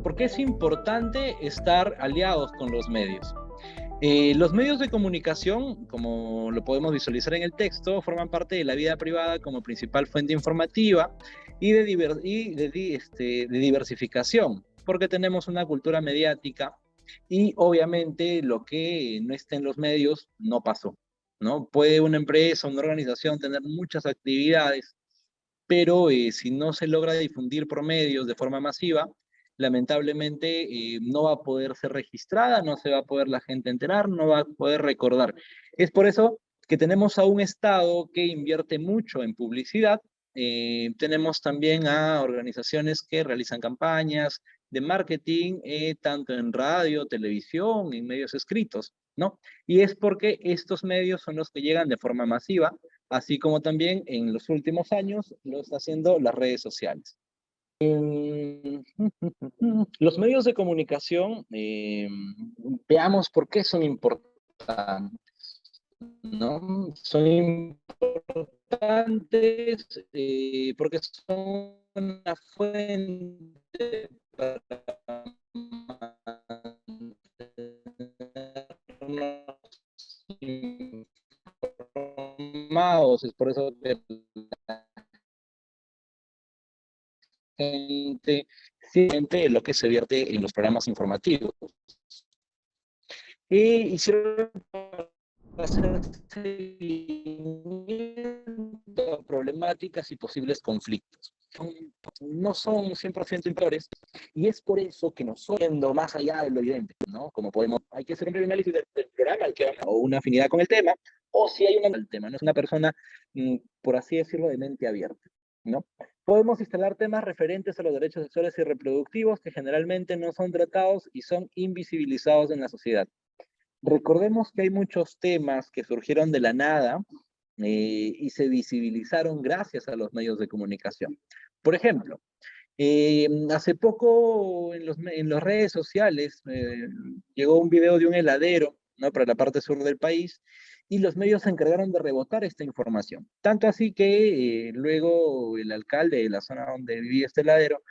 ¿Por qué es importante estar aliados con los medios? Los medios de comunicación, como lo podemos visualizar en el texto, forman parte de la vida privada como principal fuente informativa y de diversificación, porque tenemos una cultura mediática y obviamente lo que no está en los medios no pasó, ¿no? Puede una empresa, una organización tener muchas actividades, pero si no se logra difundir por medios de forma masiva, lamentablemente no va a poder ser registrada, no se va a poder la gente enterar, no va a poder recordar. Es por eso que tenemos a un Estado que invierte mucho en publicidad. Tenemos también a organizaciones que realizan campañas de marketing, tanto en radio, televisión, en medios escritos, ¿no? Y es porque estos medios son los que llegan de forma masiva, así como también en los últimos años lo está haciendo las redes sociales. Los medios de comunicación, veamos por qué son importantes, ¿no? Son importantes porque son una fuente para mantenernos informados, es por eso que gente siente lo que se vierte en los programas informativos. Y hicieron hacer seguimiento a problemáticas y posibles conflictos. No son 100% imparciales y es por eso que nos yendo más allá de lo evidente, ¿no? Como podemos, hay que hacer un breve análisis del programa al que vamos, o una afinidad con el tema, o si hay un tema, no es una persona, por así decirlo, de mente abierta, ¿no? Podemos instalar temas referentes a los derechos sexuales y reproductivos que generalmente no son tratados y son invisibilizados en la sociedad. Recordemos que hay muchos temas que surgieron de la nada y se visibilizaron gracias a los medios de comunicación. Por ejemplo, hace poco en las redes sociales llegó un video de un heladero, ¿no? Para la parte sur del país y los medios se encargaron de rebotar esta información. Tanto así que luego el alcalde de la zona donde vivía este heladero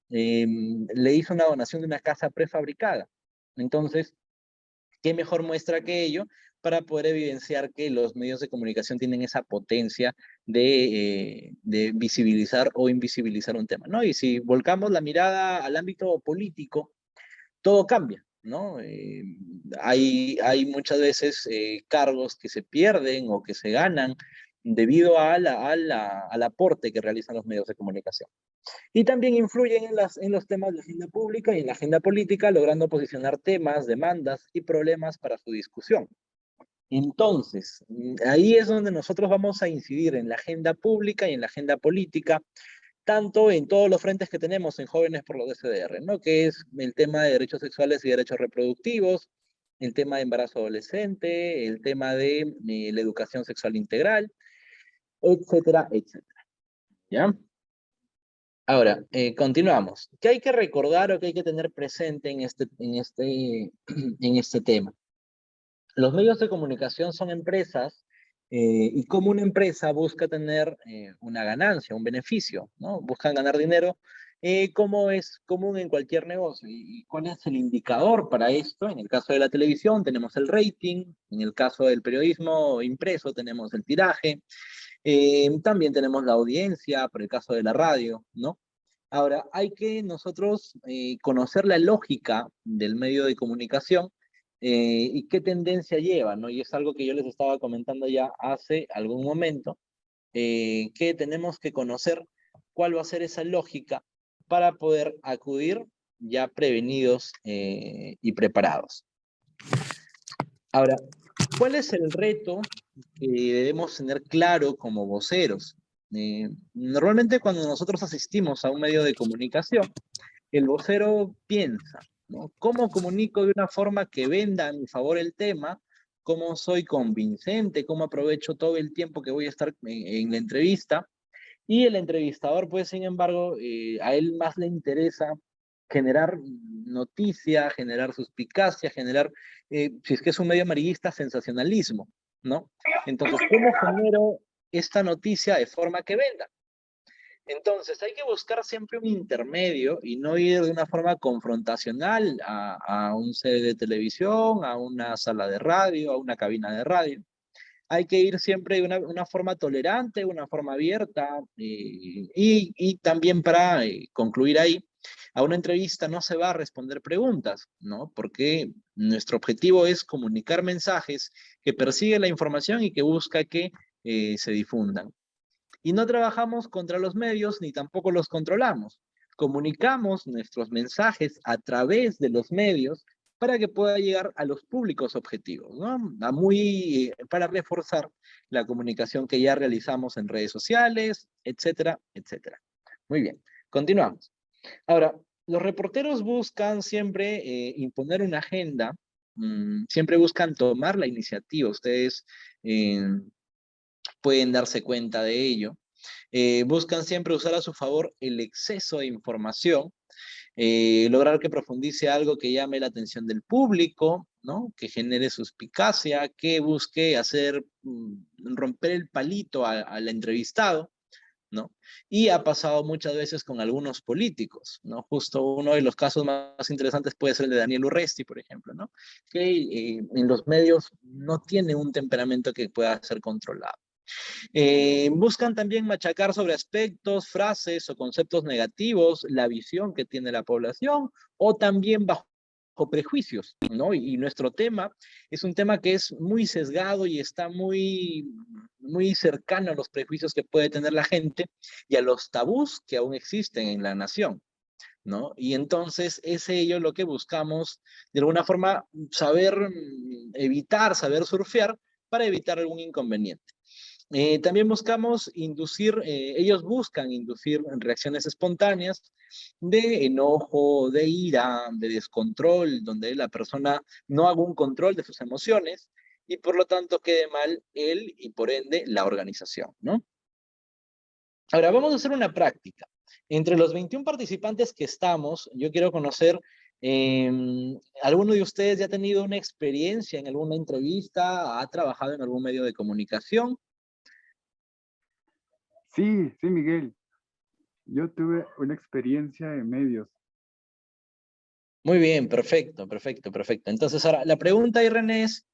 le hizo una donación de una casa prefabricada. Entonces, ¿qué mejor muestra que ello para poder evidenciar que los medios de comunicación tienen esa potencia de visibilizar o invisibilizar un tema, ¿no? Y si volcamos la mirada al ámbito político, todo cambia, ¿no? Hay muchas veces cargos que se pierden o que se ganan debido al aporte que realizan los medios de comunicación. Y también influyen en los temas de agenda pública y en la agenda política, logrando posicionar temas, demandas y problemas para su discusión. Entonces, ahí es donde nosotros vamos a incidir en la agenda pública y en la agenda política, tanto en todos los frentes que tenemos en Jóvenes por los DSDR, ¿no? Que es el tema de derechos sexuales y derechos reproductivos, el tema de embarazo adolescente, el tema de la educación sexual integral, etcétera, etcétera. ¿Ya? Ahora, continuamos. ¿Qué hay que recordar o qué hay que tener presente en este tema? Los medios de comunicación son empresas y como una empresa busca tener una ganancia, un beneficio, ¿no? Buscan ganar dinero, como es común en cualquier negocio. ¿Y cuál es el indicador para esto? En el caso de la televisión tenemos el rating, en el caso del periodismo impreso tenemos el tiraje, también tenemos la audiencia, por el caso de la radio, ¿no? Ahora, hay que nosotros conocer la lógica del medio de comunicación y qué tendencia lleva, ¿no? Y es algo que yo les estaba comentando ya hace algún momento, que tenemos que conocer cuál va a ser esa lógica para poder acudir ya prevenidos y preparados. Ahora, ¿cuál es el reto que debemos tener claro como voceros? Normalmente cuando nosotros asistimos a un medio de comunicación, el vocero piensa, ¿no? ¿Cómo comunico de una forma que venda a mi favor el tema? ¿Cómo soy convincente? ¿Cómo aprovecho todo el tiempo que voy a estar en la entrevista? Y el entrevistador, pues, sin embargo, a él más le interesa generar noticia, generar suspicacia, generar, si es que es un medio amarillista, sensacionalismo, ¿no? Entonces, ¿cómo genero esta noticia de forma que venda? Entonces, hay que buscar siempre un intermedio y no ir de una forma confrontacional a un sede de televisión, a una sala de radio, a una cabina de radio. Hay que ir siempre de una forma tolerante, una forma abierta, y también para concluir ahí, a una entrevista no se va a responder preguntas, ¿no? Porque nuestro objetivo es comunicar mensajes que persigue la información y que busca que se difundan. Y no trabajamos contra los medios ni tampoco los controlamos. Comunicamos nuestros mensajes a través de los medios para que pueda llegar a los públicos objetivos, ¿no? Para reforzar la comunicación que ya realizamos en redes sociales, etcétera, etcétera. Muy bien, continuamos. Ahora, los reporteros buscan siempre imponer una agenda, siempre buscan tomar la iniciativa. Ustedes pueden darse cuenta de ello. Buscan siempre usar a su favor el exceso de información, lograr que profundice algo que llame la atención del público, ¿no? Que genere suspicacia, que busque hacer, romper el palito al entrevistado, ¿no? Y ha pasado muchas veces con algunos políticos, ¿no? Justo uno de los casos más interesantes puede ser el de Daniel Urresti, por ejemplo, ¿no? Que en los medios no tiene un temperamento que pueda ser controlado. Buscan también machacar sobre aspectos, frases o conceptos negativos, la visión que tiene la población, o también bajo prejuicios, ¿no? Y nuestro tema es un tema que es muy sesgado y está muy cercano a los prejuicios que puede tener la gente y a los tabús que aún existen en la nación, ¿no? Y entonces es ello lo que buscamos, de alguna forma, saber evitar, saber surfear para evitar algún inconveniente. También buscamos inducir, ellos buscan inducir reacciones espontáneas de enojo, de ira, de descontrol, donde la persona no haga un control de sus emociones y por lo tanto quede mal él y por ende la organización, ¿no? Ahora vamos a hacer una práctica. Entre los 21 participantes que estamos, yo quiero conocer, ¿alguno de ustedes ya ha tenido una experiencia en alguna entrevista, ha trabajado en algún medio de comunicación? Sí, sí, Miguel. Yo tuve una experiencia en medios. Muy bien, perfecto, perfecto, perfecto. Entonces, ahora, la pregunta, Irene, es,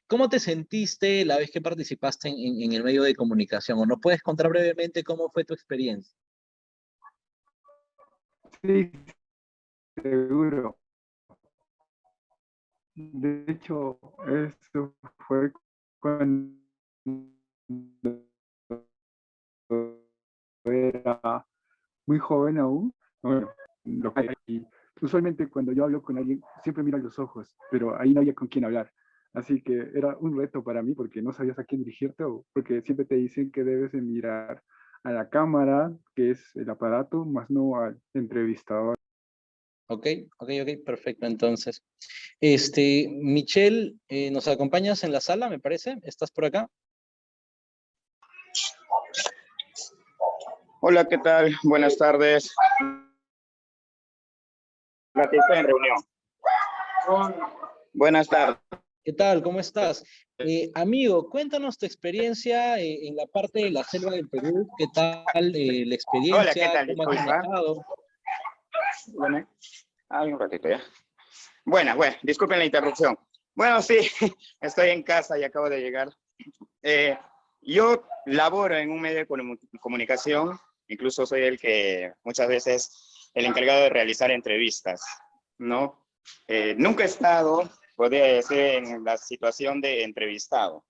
¿cómo te sentiste la vez que participaste en el medio de comunicación? ¿O no puedes contar brevemente cómo fue tu experiencia? Sí, seguro. De hecho, esto fue cuando era muy joven aún. Bueno, y usualmente cuando yo hablo con alguien, siempre miro a los ojos, pero ahí no había con quién hablar. Así que era un reto para mí porque no sabías a quién dirigirte o porque siempre te dicen que debes de mirar a la cámara, que es el aparato, más no al entrevistador. Ok, ok, ok, perfecto. Entonces, Michelle, ¿nos acompañas en la sala, me parece? ¿Estás por acá? Hola, ¿qué tal? Buenas tardes. Estoy en reunión. Buenas tardes. ¿Qué tal? ¿Cómo estás? Amigo, cuéntanos tu experiencia en la parte de la selva del Perú. ¿Qué tal la Hola, ¿qué experiencia? tal? ¿Cómo has Disculpa. manejado? Bueno, un ratito ya. Bueno, disculpen la interrupción. Bueno, sí, estoy en casa y acabo de llegar. Yo laboro en un medio de comunicación, incluso soy el que muchas veces el encargado de realizar entrevistas, ¿no? Nunca he estado, podría decir, en la situación de entrevistado,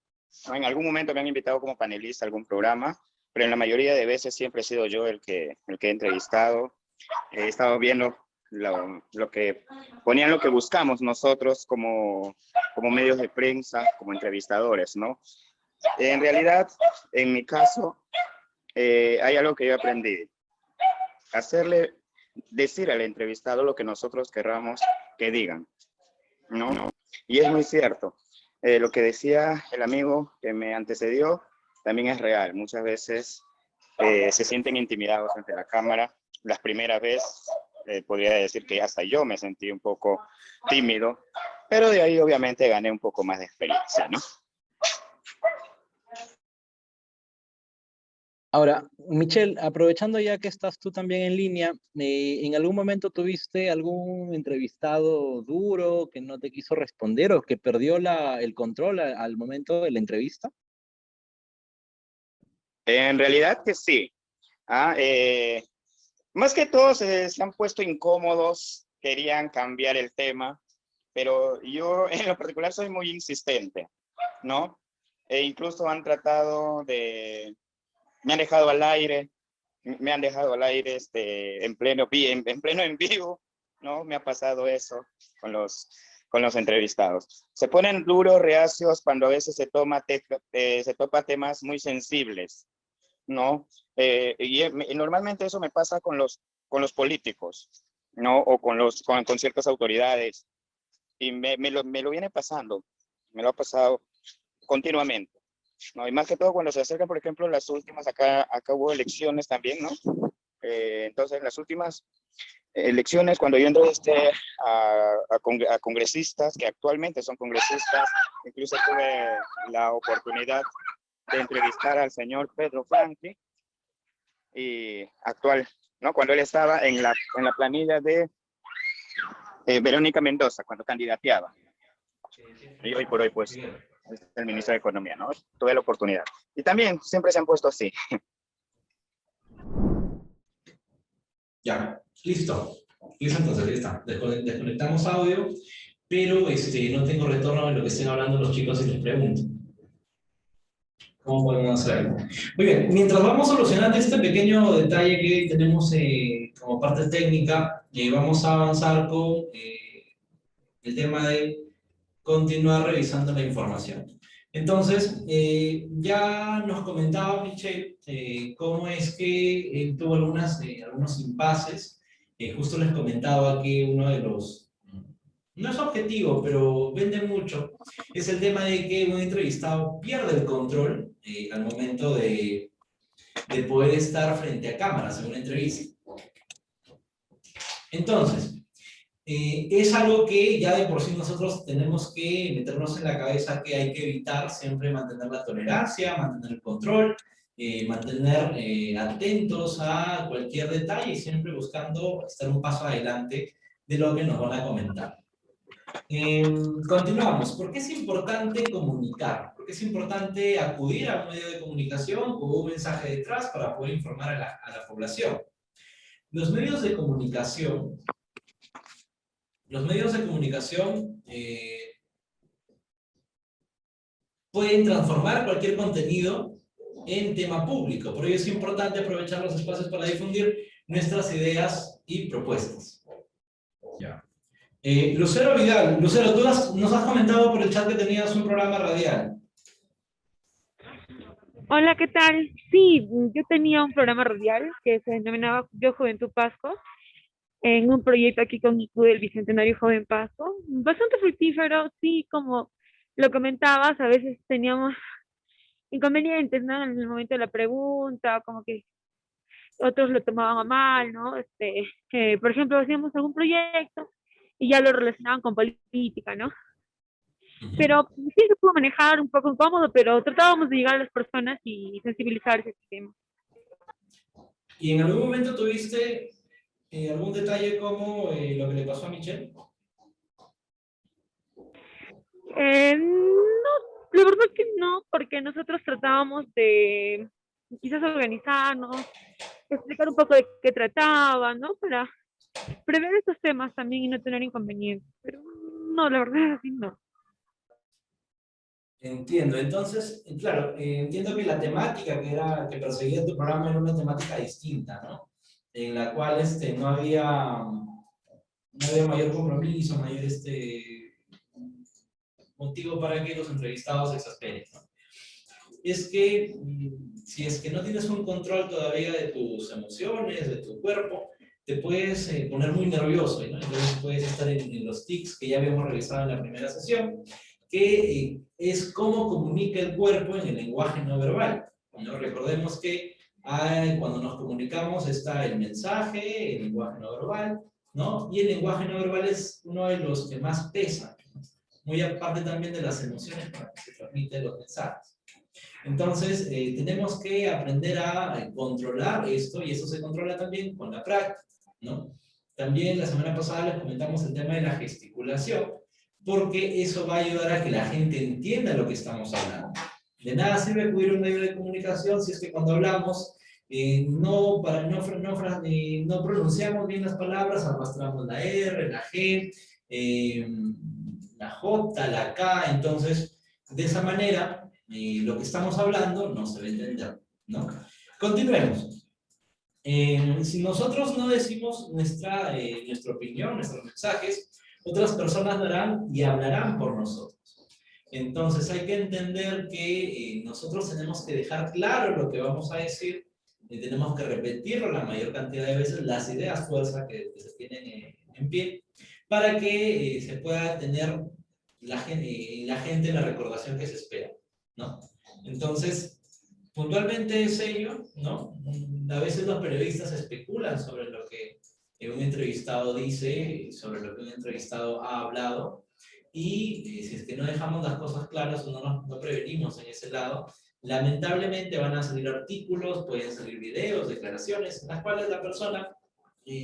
¿no? En algún momento me han invitado como panelista a algún programa, pero en la mayoría de veces siempre he sido yo el que he entrevistado. He estado viendo lo que ponían, lo que buscamos nosotros como medios de prensa, como entrevistadores, ¿no? En realidad, en mi caso, hay algo que yo aprendí. Decir al entrevistado lo que nosotros querramos que digan, ¿no? Y es muy cierto. Lo que decía el amigo que me antecedió también es real. Muchas veces se sienten intimidados ante la cámara. Las primeras veces podría decir que hasta yo me sentí un poco tímido, pero de ahí obviamente gané un poco más de experiencia, ¿no? Ahora, Michelle, aprovechando ya que estás tú también en línea, ¿en algún momento tuviste algún entrevistado duro que no te quiso responder o que perdió el control al momento de la entrevista? En realidad que sí. Más que todos se han puesto incómodos, querían cambiar el tema, pero yo en lo particular soy muy insistente, ¿no? E incluso han tratado de... Me han dejado al aire, en pleno en vivo, ¿no? Me ha pasado eso con los entrevistados. Se ponen duros, reacios, cuando a veces se topa temas muy sensibles, ¿no? Y normalmente eso me pasa con los políticos, ¿no? O con ciertas autoridades. Y me lo viene pasando, me lo ha pasado continuamente, ¿no? Y más que todo cuando se acercan, por ejemplo, las últimas, acá hubo elecciones también, ¿no? Entonces, las últimas elecciones, cuando yo entrevisté a congresistas, que actualmente son congresistas, incluso tuve la oportunidad de entrevistar al señor Pedro Franqui, y actual, ¿no? Cuando él estaba en la planilla de Verónica Mendoza, cuando candidateaba. Y hoy por hoy, pues, es el ministro de Economía, ¿no? Tuve la oportunidad. Y también siempre se han puesto así. Ya, listo. Listo, entonces, ya está. Desconectamos audio, pero no tengo retorno de lo que estén hablando los chicos y les pregunto. ¿Cómo podemos hacerlo? Muy bien, mientras vamos solucionando este pequeño detalle que tenemos como parte técnica, vamos a avanzar con el tema de continuar revisando la información. Entonces, ya nos comentaba Michelle cómo es que él tuvo algunos impases. Justo les comentaba que uno de los, no es objetivo, pero vende mucho, es el tema de que un entrevistado pierde el control al momento de poder estar frente a cámaras en una entrevista. Entonces, es algo que ya de por sí nosotros tenemos que meternos en la cabeza que hay que evitar, siempre mantener la tolerancia, mantener el control, mantener atentos a cualquier detalle y siempre buscando estar un paso adelante de lo que nos van a comentar. Continuamos. ¿Por qué es importante comunicar? ¿Por qué es importante acudir a un medio de comunicación con un mensaje detrás para poder informar a la población? Los medios de comunicación pueden transformar cualquier contenido en tema público. Por ello es importante aprovechar los espacios para difundir nuestras ideas y propuestas. Ya. Lucero Vidal. Lucero, tú nos has comentado por el chat que tenías un programa radial. Hola, ¿qué tal? Sí, yo tenía un programa radial que se denominaba Yo Juventud Pasco, en un proyecto aquí con IQ del Bicentenario Joven Pasco. Bastante fructífero, sí, como lo comentabas, a veces teníamos inconvenientes, ¿no? En el momento de la pregunta, como que otros lo tomaban a mal, ¿no? Por ejemplo, hacíamos algún proyecto y ya lo relacionaban con política, ¿no? Pero sí se pudo manejar un poco incómodo, pero tratábamos de llegar a las personas y sensibilizar ese tema. ¿Y en algún momento tuviste algún detalle como lo que le pasó a Michelle? No, la verdad que no, porque nosotros tratábamos de quizás organizarnos, explicar un poco de qué trataba, ¿no? Para prever estos temas también y no tener inconvenientes. Pero no, la verdad así no. Entiendo, entonces, claro, entiendo que la temática que perseguía tu programa era una temática distinta, ¿no? En la cual no había mayor compromiso, mayor motivo para que los entrevistados se exasperen, ¿no? Es que si es que no tienes un control todavía de tus emociones, de tu cuerpo, te puedes poner muy nervioso, ¿no? Entonces puedes estar en los tics que ya habíamos revisado en la primera sesión, que es cómo comunica el cuerpo en el lenguaje no verbal, ¿no? Recordemos que cuando nos comunicamos está el mensaje, el lenguaje no verbal, ¿no? Y el lenguaje no verbal es uno de los que más pesa, ¿no? Muy aparte también de las emociones con las que se transmiten los mensajes. Entonces, tenemos que aprender a controlar esto, y eso se controla también con la práctica, ¿no? También la semana pasada les comentamos el tema de la gesticulación, porque eso va a ayudar a que la gente entienda lo que estamos hablando. De nada sirve acudir a un medio de comunicación si es que cuando hablamos no pronunciamos bien las palabras, arrastramos la R, la G, la J, la K, entonces de esa manera lo que estamos hablando no se va a entender, ¿no? Continuemos. Si nosotros no decimos nuestra opinión, nuestros mensajes, otras personas darán y hablarán por nosotros. Entonces hay que entender que nosotros tenemos que dejar claro lo que vamos a decir, tenemos que repetirlo la mayor cantidad de veces, las ideas fuerza que se tienen en pie, para que se pueda tener la gente la recordación que se espera, ¿no? Entonces, puntualmente es ello, ¿no? A veces los periodistas especulan sobre lo que un entrevistado dice, sobre lo que un entrevistado ha hablado, y si es que no dejamos las cosas claras o no prevenimos en ese lado, lamentablemente van a salir artículos, pueden salir videos, declaraciones, en las cuales la persona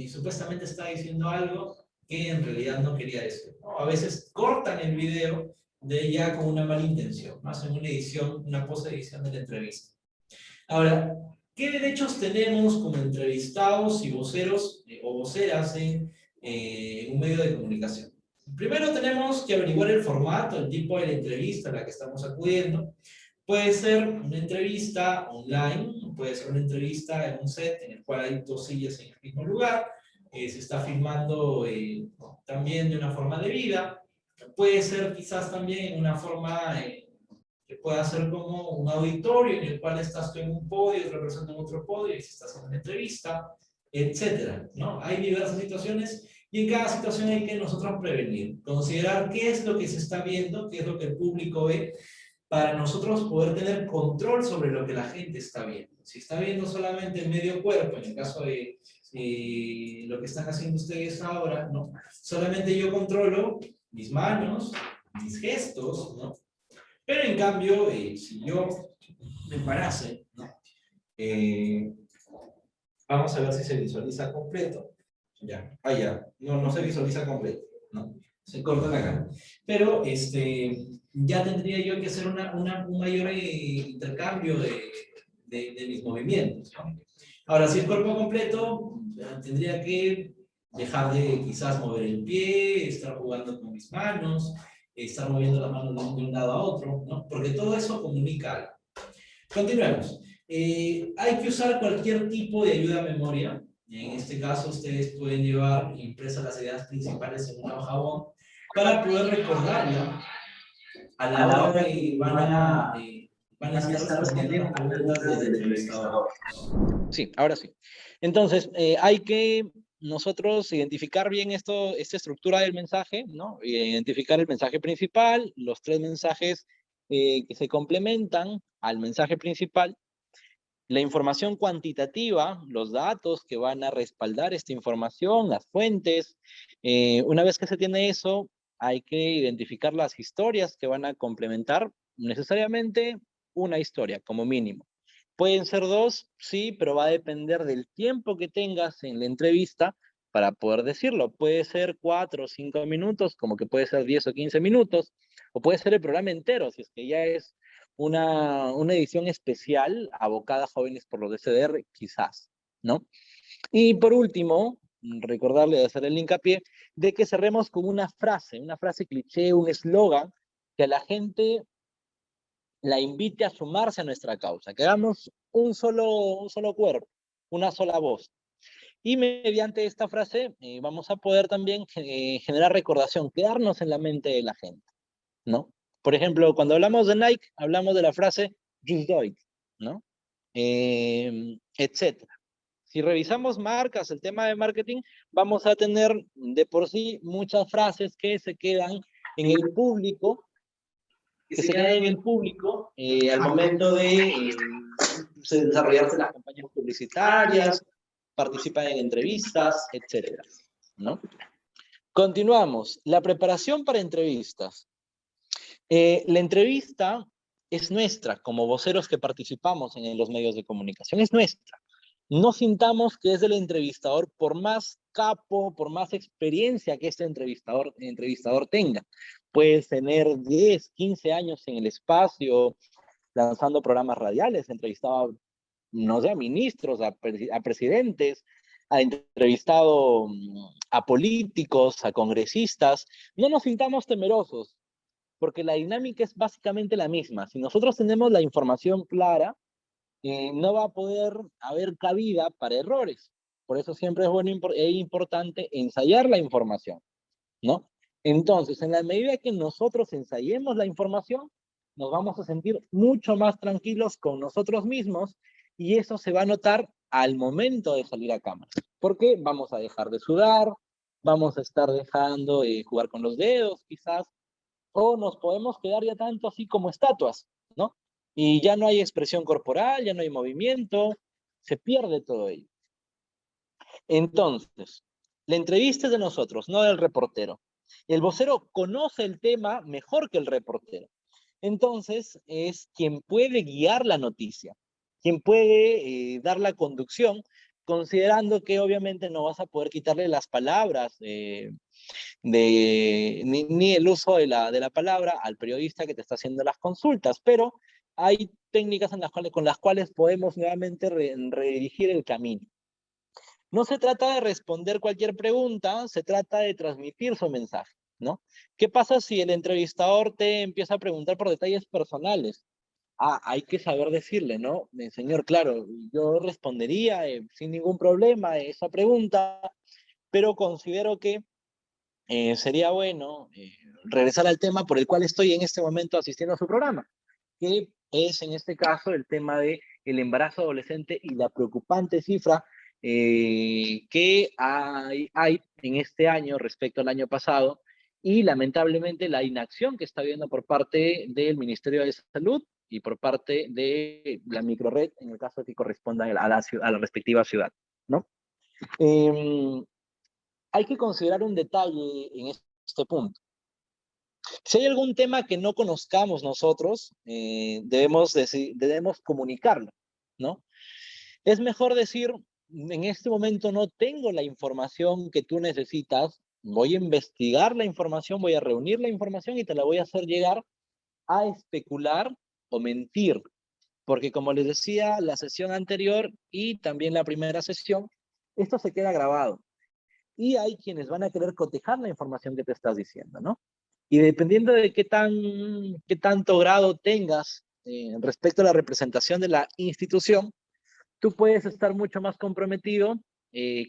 supuestamente está diciendo algo que en realidad no quería decir, ¿no? A veces cortan el video de ella con una mala intención, ¿no? Hacen una edición, una post-edición de la entrevista. Ahora, ¿qué derechos tenemos como entrevistados y voceros o voceras en un medio de comunicación? Primero tenemos que averiguar el formato, el tipo de la entrevista a la que estamos acudiendo. Puede ser una entrevista online, puede ser una entrevista en un set en el cual hay 2 sillas en el mismo lugar, se está filmando también de una forma debida, puede ser quizás también en una forma que pueda ser como un auditorio en el cual estás tú en un podio, otra persona en otro podio y se está haciendo una entrevista, etcétera, ¿no? Hay diversas situaciones y en cada situación hay que nosotros prevenir, considerar qué es lo que se está viendo, qué es lo que el público ve, para nosotros poder tener control sobre lo que la gente está viendo. Si está viendo solamente el medio cuerpo, en el caso de lo que están haciendo ustedes ahora, ¿no? Solamente yo controlo mis manos, mis gestos, ¿no? Pero en cambio, si yo me parase, ¿no? Vamos a ver si se visualiza completo. Ya, ya, no se visualiza completo, ¿no? Se corta acá. Pero ya tendría yo que hacer un mayor intercambio de mis movimientos, ¿no? Ahora, si es cuerpo completo, tendría que dejar de quizás mover el pie, estar jugando con mis manos, estar moviendo las manos de un lado a otro, ¿no? Porque todo eso comunica algo. Continuemos. Hay que usar cualquier tipo de ayuda a memoria. En este caso, ustedes pueden llevar impresas las ideas principales en una hoja bond para poder recordarla a la hora que van a estar respondiendo preguntas del entrevistador. Sí, ahora sí. Entonces, hay que nosotros identificar bien esta estructura del mensaje, ¿no? Identificar el mensaje principal, los 3 mensajes que se complementan al mensaje principal, la información cuantitativa, los datos que van a respaldar esta información, las fuentes. Una vez que se tiene eso, hay que identificar las historias que van a complementar necesariamente una historia, como mínimo. Pueden ser 2, sí, pero va a depender del tiempo que tengas en la entrevista para poder decirlo. Puede ser 4 o 5 minutos, como que puede ser 10 o 15 minutos, o puede ser el programa entero, si es que ya es una edición especial abocada a jóvenes por los DCDR, quizás, ¿no? Y por último, recordarle de hacer el hincapié de que cerremos con una frase cliché, un eslogan que a la gente la invite a sumarse a nuestra causa, que hagamos un solo cuerpo, una sola voz. Y mediante esta frase vamos a poder también generar recordación, quedarnos en la mente de la gente, ¿no? Por ejemplo, cuando hablamos de Nike, hablamos de la frase Just Do It, ¿no? Etcétera. Si revisamos marcas, el tema de marketing, vamos a tener de por sí muchas frases que se quedan en el público, al momento de desarrollarse las campañas publicitarias, participar en entrevistas, etcétera. ¿no? Continuamos. La preparación para entrevistas. La entrevista es nuestra, como voceros que participamos en los medios de comunicación, es nuestra. No sintamos que es del entrevistador, por más capo, por más experiencia que este entrevistador tenga. Puedes tener 10, 15 años en el espacio, lanzando programas radiales, entrevistado, no sé, a ministros, a presidentes, ha entrevistado a políticos, a congresistas. No nos sintamos temerosos, porque la dinámica es básicamente la misma. Si nosotros tenemos la información clara, no va a poder haber cabida para errores. Por eso siempre es bueno e importante ensayar la información, ¿no? Entonces, en la medida que nosotros ensayemos la información, nos vamos a sentir mucho más tranquilos con nosotros mismos y eso se va a notar al momento de salir a cámara. Porque vamos a dejar de sudar, vamos a estar dejando de jugar con los dedos, quizás, o nos podemos quedar ya tanto así como estatuas, ¿no? Y ya no hay expresión corporal, ya no hay movimiento, se pierde todo ello. Entonces, la entrevista es de nosotros, no del reportero. El vocero conoce el tema mejor que el reportero. Entonces, es quien puede guiar la noticia, quien puede dar la conducción, considerando que obviamente no vas a poder quitarle las palabras ni el uso de la palabra al periodista que te está haciendo las consultas, pero hay técnicas con las cuales podemos nuevamente redirigir el camino. No se trata de responder cualquier pregunta, se trata de transmitir su mensaje, ¿no? ¿Qué pasa si el entrevistador te empieza a preguntar por detalles personales? Hay que saber decirle, ¿no? Señor, claro, yo respondería sin ningún problema esa pregunta, pero considero que sería bueno regresar al tema por el cual estoy en este momento asistiendo a su programa, que es en este caso el tema del embarazo adolescente y la preocupante cifra que hay en este año respecto al año pasado y lamentablemente la inacción que está habiendo por parte del Ministerio de Salud y por parte de la microred, en el caso de que corresponda a la respectiva ciudad, ¿no? Hay que considerar un detalle en este punto. Si hay algún tema que no conozcamos nosotros, debemos comunicarlo, ¿no? Es mejor decir, en este momento no tengo la información que tú necesitas, voy a investigar la información, voy a reunir la información y te la voy a hacer llegar a especular o mentir. Porque como les decía, la sesión anterior y también la primera sesión, esto se queda grabado. Y hay quienes van a querer cotejar la información que te estás diciendo, ¿no? Y dependiendo de qué tanto grado tengas respecto a la representación de la institución, tú puedes estar mucho más comprometido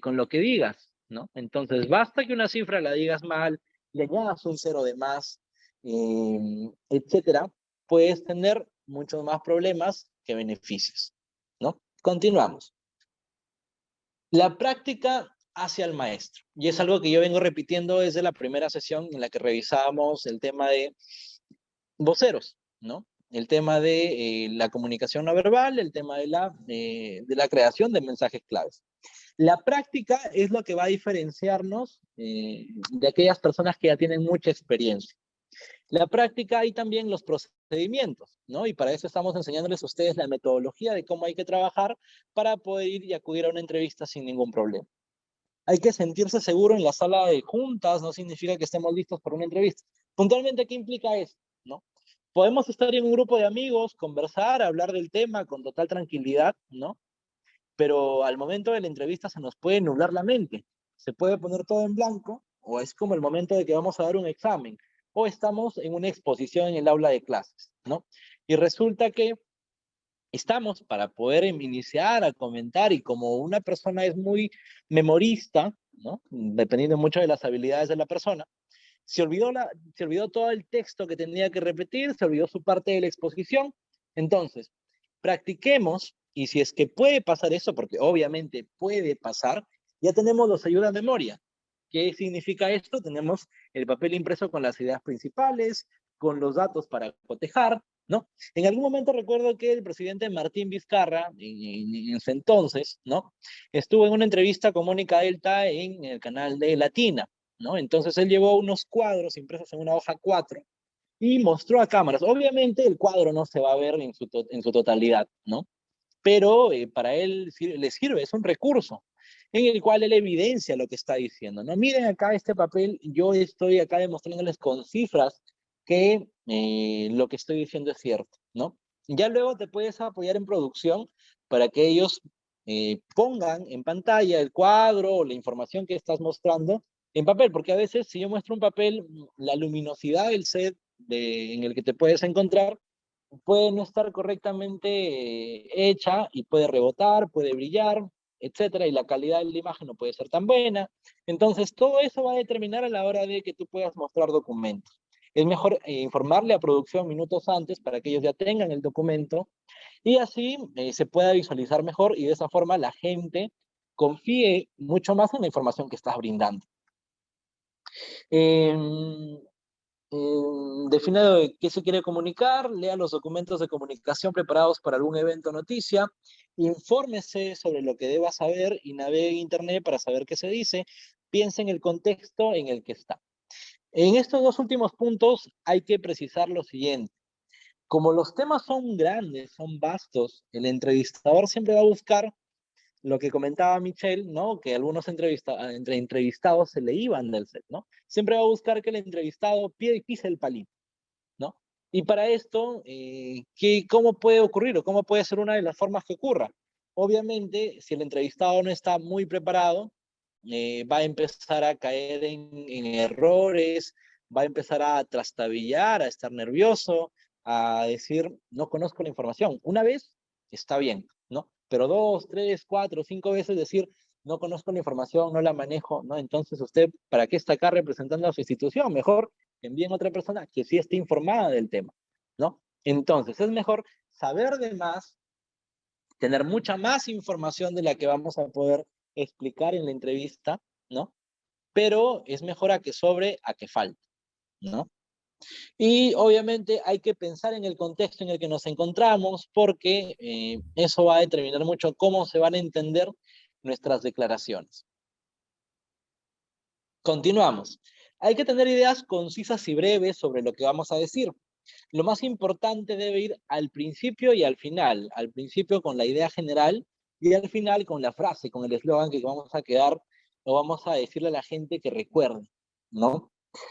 con lo que digas, ¿no? Entonces, basta que una cifra la digas mal, le añadas un cero de más, etcétera, puedes tener muchos más problemas que beneficios, ¿no? Continuamos. La práctica hacia el maestro. Y es algo que yo vengo repitiendo desde la primera sesión en la que revisábamos el tema de voceros, ¿no? El tema de la comunicación no verbal, el tema de la creación de mensajes claves. La práctica es lo que va a diferenciarnos de aquellas personas que ya tienen mucha experiencia. La práctica y también los procedimientos, ¿no? Y para eso estamos enseñándoles a ustedes la metodología de cómo hay que trabajar para poder ir y acudir a una entrevista sin ningún problema. Hay que sentirse seguro en la sala de juntas, no significa que estemos listos para una entrevista. Puntualmente, ¿qué implica eso? ¿No? Podemos estar en un grupo de amigos, conversar, hablar del tema con total tranquilidad, ¿no? Pero al momento de la entrevista se nos puede nublar la mente. Se puede poner todo en blanco, o es como el momento de que vamos a dar un examen, o estamos en una exposición en el aula de clases, ¿no? Y resulta que estamos para poder iniciar a comentar y como una persona es muy memorista, ¿no? Dependiendo mucho de las habilidades de la persona, se olvidó todo el texto que tenía que repetir, se olvidó su parte de la exposición. Entonces, practiquemos y si es que puede pasar eso, porque obviamente puede pasar, ya tenemos los ayudas de memoria. ¿Qué significa esto? Tenemos el papel impreso con las ideas principales, con los datos para cotejar, ¿no? En algún momento recuerdo que el presidente Martín Vizcarra, en ese entonces, ¿no? Estuvo en una entrevista con Mónica Delta en el canal de Latina, ¿no? Entonces él llevó unos cuadros impresos en una hoja 4 y mostró a cámaras. Obviamente el cuadro no se va a ver en su totalidad, ¿no? Pero para él le sirve, es un recurso en el cual él evidencia lo que está diciendo, ¿no? Miren acá este papel, yo estoy acá demostrándoles con cifras que lo que estoy diciendo es cierto, ¿no? Ya luego te puedes apoyar en producción para que ellos pongan en pantalla el cuadro o la información que estás mostrando en papel, porque a veces si yo muestro un papel, la luminosidad del set en el que te puedes encontrar puede no estar correctamente hecha y puede rebotar, puede brillar, etcétera, y la calidad de la imagen no puede ser tan buena. Entonces, todo eso va a determinar a la hora de que tú puedas mostrar documentos. Es mejor informarle a producción minutos antes para que ellos ya tengan el documento y así se pueda visualizar mejor y de esa forma la gente confíe mucho más en la información que estás brindando. Defina de qué se quiere comunicar, lea los documentos de comunicación preparados para algún evento o noticia, infórmese sobre lo que deba saber y navegue en internet para saber qué se dice, piense en el contexto en el que está. En estos dos últimos puntos hay que precisar lo siguiente. Como los temas son grandes, son vastos, el entrevistador siempre va a buscar lo que comentaba Michelle, ¿no? Que algunos entre entrevistados se le iban del set, ¿no? Siempre va a buscar que el entrevistado pise el palito, ¿no? Y para esto, ¿cómo puede ocurrir o cómo puede ser una de las formas que ocurra? Obviamente, si el entrevistado no está muy preparado, va a empezar a caer en errores, va a empezar a trastabillar, a estar nervioso, a decir, no conozco la información. Una vez, está bien, ¿no? Pero 2, 3, 4, 5 veces decir, no conozco la información, no la manejo, ¿no? Entonces usted, ¿para qué está acá representando a su institución? Mejor envíen a otra persona que sí esté informada del tema, ¿no? Entonces, es mejor saber de más, tener mucha más información de la que vamos a poder explicar en la entrevista, ¿no? Pero es mejor a que sobre, a que falte, ¿no? Y obviamente hay que pensar en el contexto en el que nos encontramos porque eso va a determinar mucho cómo se van a entender nuestras declaraciones. Continuamos. Hay que tener ideas concisas y breves sobre lo que vamos a decir. Lo más importante debe ir al principio y al final. Al principio con la idea general y al final con la frase, con el eslogan que vamos a quedar o vamos a decirle a la gente que recuerde, ¿no?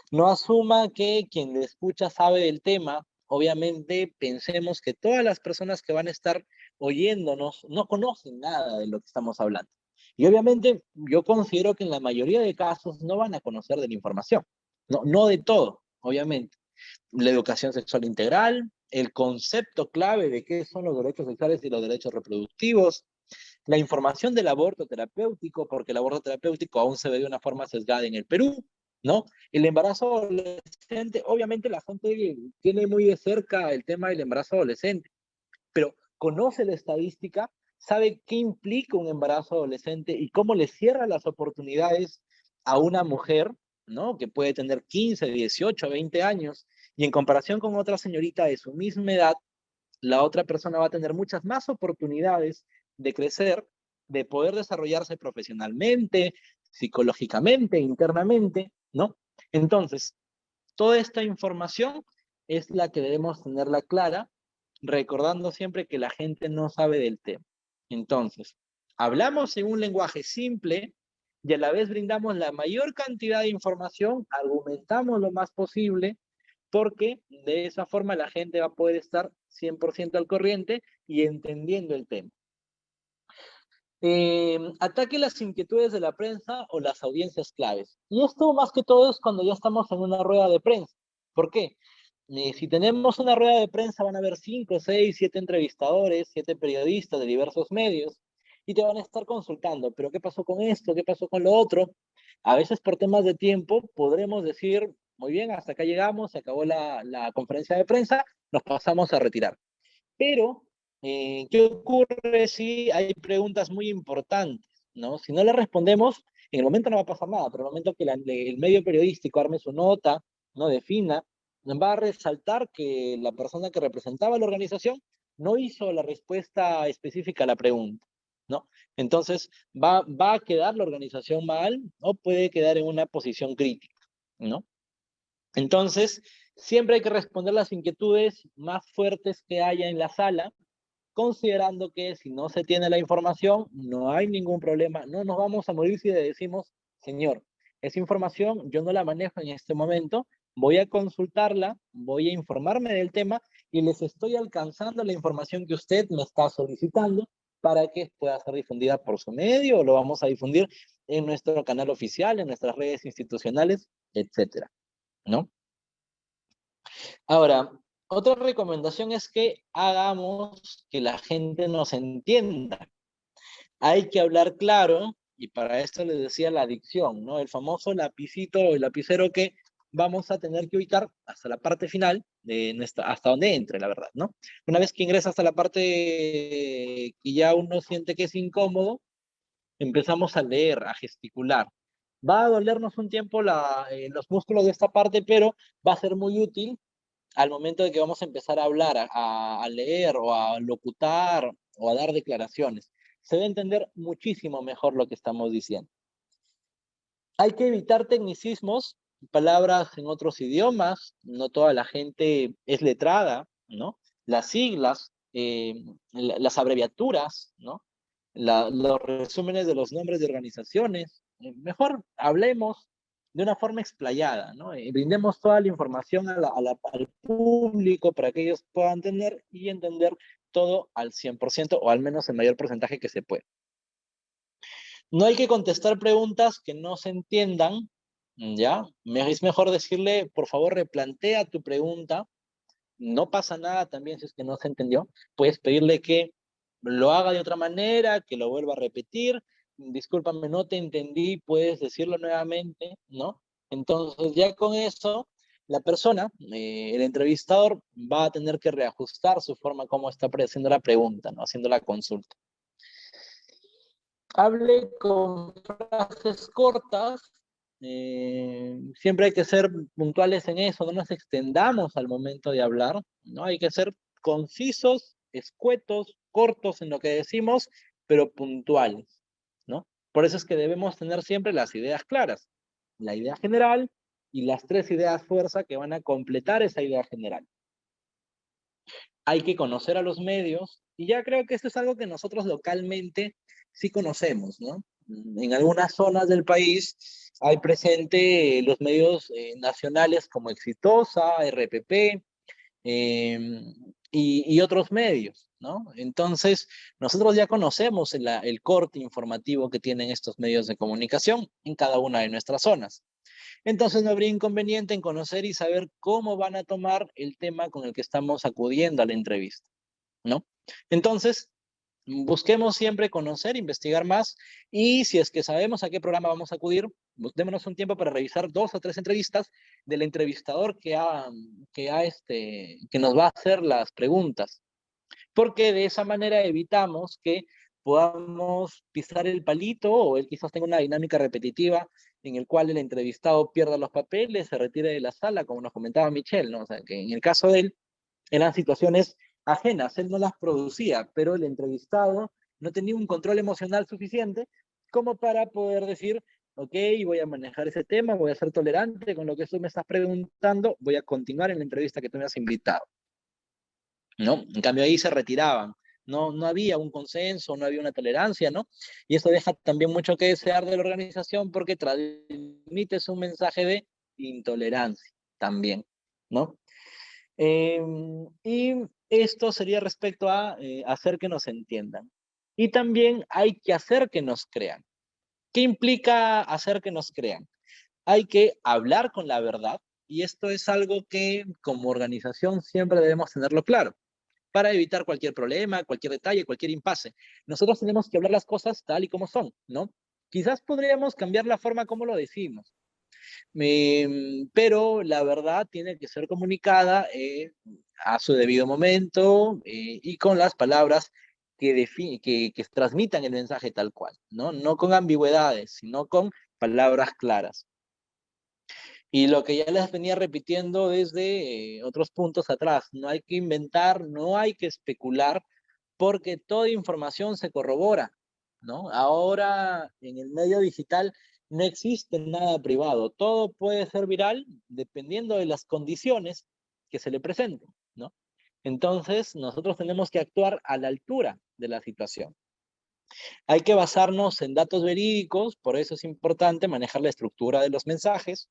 No asuma que quien le escucha sabe del tema. Obviamente pensemos que todas las personas que van a estar oyéndonos no conocen nada de lo que estamos hablando. Y obviamente yo considero que en la mayoría de casos no van a conocer de la información. No de todo, obviamente. La educación sexual integral, el concepto clave de qué son los derechos sexuales y los derechos reproductivos, la información del aborto terapéutico, porque el aborto terapéutico aún se ve de una forma sesgada en el Perú, ¿no? El embarazo adolescente, obviamente la gente tiene muy de cerca el tema del embarazo adolescente, pero conoce la estadística, sabe qué implica un embarazo adolescente y cómo le cierra las oportunidades a una mujer, ¿no? Que puede tener 15, 18, 20 años, y en comparación con otra señorita de su misma edad, la otra persona va a tener muchas más oportunidades de crecer, de poder desarrollarse profesionalmente, psicológicamente, internamente, ¿no? Entonces, toda esta información es la que debemos tenerla clara, recordando siempre que la gente no sabe del tema. Entonces, hablamos en un lenguaje simple y a la vez brindamos la mayor cantidad de información, argumentamos lo más posible, porque de esa forma la gente va a poder estar 100% al corriente y entendiendo el tema. Ataque las inquietudes de la prensa o las audiencias claves. Y esto más que todo es cuando ya estamos en una rueda de prensa. ¿Por qué? Si tenemos una rueda de prensa van a haber 5, 6, 7 entrevistadores, 7 periodistas de diversos medios y te van a estar consultando, pero ¿qué pasó con esto? ¿Qué pasó con lo otro? A veces por temas de tiempo podremos decir, muy bien, hasta acá llegamos, se acabó la conferencia de prensa, nos pasamos a retirar. Pero, ¿qué ocurre si hay preguntas muy importantes, ¿no? Si no le respondemos, en el momento no va a pasar nada, pero en el momento que el medio periodístico arme su nota, ¿no? Defina va a resaltar que la persona que representaba la organización no hizo la respuesta específica a la pregunta, ¿no? Entonces, va a quedar la organización mal o puede quedar en una posición crítica, ¿no? Entonces, siempre hay que responder las inquietudes más fuertes que haya en la sala, considerando que si no se tiene la información, no hay ningún problema, no nos vamos a morir si le decimos, señor, esa información yo no la manejo en este momento, voy a consultarla, voy a informarme del tema y les estoy alcanzando la información que usted me está solicitando para que pueda ser difundida por su medio o lo vamos a difundir en nuestro canal oficial, en nuestras redes institucionales, etcétera, ¿no? Ahora, otra recomendación es que hagamos que la gente nos entienda. Hay que hablar claro, y para esto les decía la dicción, ¿no? El famoso lapicito o el lapicero que vamos a tener que ubicar hasta la parte final, hasta donde entre, la verdad, ¿no? Una vez que ingresa hasta la parte que ya uno siente que es incómodo, empezamos a leer, a gesticular. Va a dolernos un tiempo los músculos de esta parte, pero va a ser muy útil al momento de que vamos a empezar a hablar, a leer o a locutar o a dar declaraciones. Se va a entender muchísimo mejor lo que estamos diciendo. Hay que evitar tecnicismos, palabras en otros idiomas, no toda la gente es letrada, ¿no? Las siglas, las abreviaturas, ¿no? Los resúmenes de los nombres de organizaciones. Mejor hablemos de una forma explayada, ¿no? Brindemos toda la información al público para que ellos puedan tener y entender todo al 100% o al menos el mayor porcentaje que se pueda. No hay que contestar preguntas que no se entiendan, ¿ya? Es mejor decirle, por favor, replantea tu pregunta. No pasa nada también si es que no se entendió. Puedes pedirle que lo haga de otra manera, que lo vuelva a repetir. Discúlpame, no te entendí, puedes decirlo nuevamente, ¿no? Entonces, ya con eso, la persona, el entrevistador, va a tener que reajustar su forma como está haciendo la pregunta, ¿no? Haciendo la consulta. Hable con frases cortas, siempre hay que ser puntuales en eso, no nos extendamos al momento de hablar, ¿no? Hay que ser concisos, escuetos, cortos en lo que decimos, pero puntuales, ¿no? Por eso es que debemos tener siempre las ideas claras, la idea general y las 3 ideas fuerza que van a completar esa idea general. Hay que conocer a los medios, y ya creo que esto es algo que nosotros localmente sí conocemos, ¿no? En algunas zonas del país hay presente los medios nacionales como Exitosa, RPP, y otros medios, ¿no? Entonces, nosotros ya conocemos el corte informativo que tienen estos medios de comunicación en cada una de nuestras zonas. Entonces no habría inconveniente en conocer y saber cómo van a tomar el tema con el que estamos acudiendo a la entrevista, ¿no? Entonces, busquemos siempre conocer, investigar más, y si es que sabemos a qué programa vamos a acudir, démonos un tiempo para revisar 2 o 3 entrevistas del entrevistador que nos va a hacer las preguntas, porque de esa manera evitamos que podamos pisar el palito o él quizás tenga una dinámica repetitiva en el cual el entrevistado pierda los papeles, se retire de la sala, como nos comentaba Michelle, ¿no? O sea, que en el caso de él eran situaciones ajenas, él no las producía, pero el entrevistado no tenía un control emocional suficiente como para poder decir, ok, voy a manejar ese tema, voy a ser tolerante con lo que tú me estás preguntando, voy a continuar en la entrevista que tú me has invitado, ¿no? En cambio ahí se retiraban, no había un consenso, no había una tolerancia, ¿no? Y eso deja también mucho que desear de la organización porque transmites un mensaje de intolerancia también, ¿no? Y esto sería respecto a hacer que nos entiendan. Y también hay que hacer que nos crean. ¿Qué implica hacer que nos crean? Hay que hablar con la verdad, y esto es algo que como organización siempre debemos tenerlo claro, para evitar cualquier problema, cualquier detalle, cualquier impasse. Nosotros tenemos que hablar las cosas tal y como son, ¿no? Quizás podríamos cambiar la forma como lo decimos, pero la verdad tiene que ser comunicada a su debido momento y con las palabras que transmitan el mensaje tal cual, ¿no? No con ambigüedades, sino con palabras claras. Y lo que ya les venía repitiendo desde otros puntos atrás, no hay que inventar, no hay que especular, porque toda información se corrobora, ¿no? Ahora en el medio digital no existe nada privado, todo puede ser viral dependiendo de las condiciones que se le presenten, ¿no? Entonces nosotros tenemos que actuar a la altura de la situación. Hay que basarnos en datos verídicos, por eso es importante manejar la estructura de los mensajes.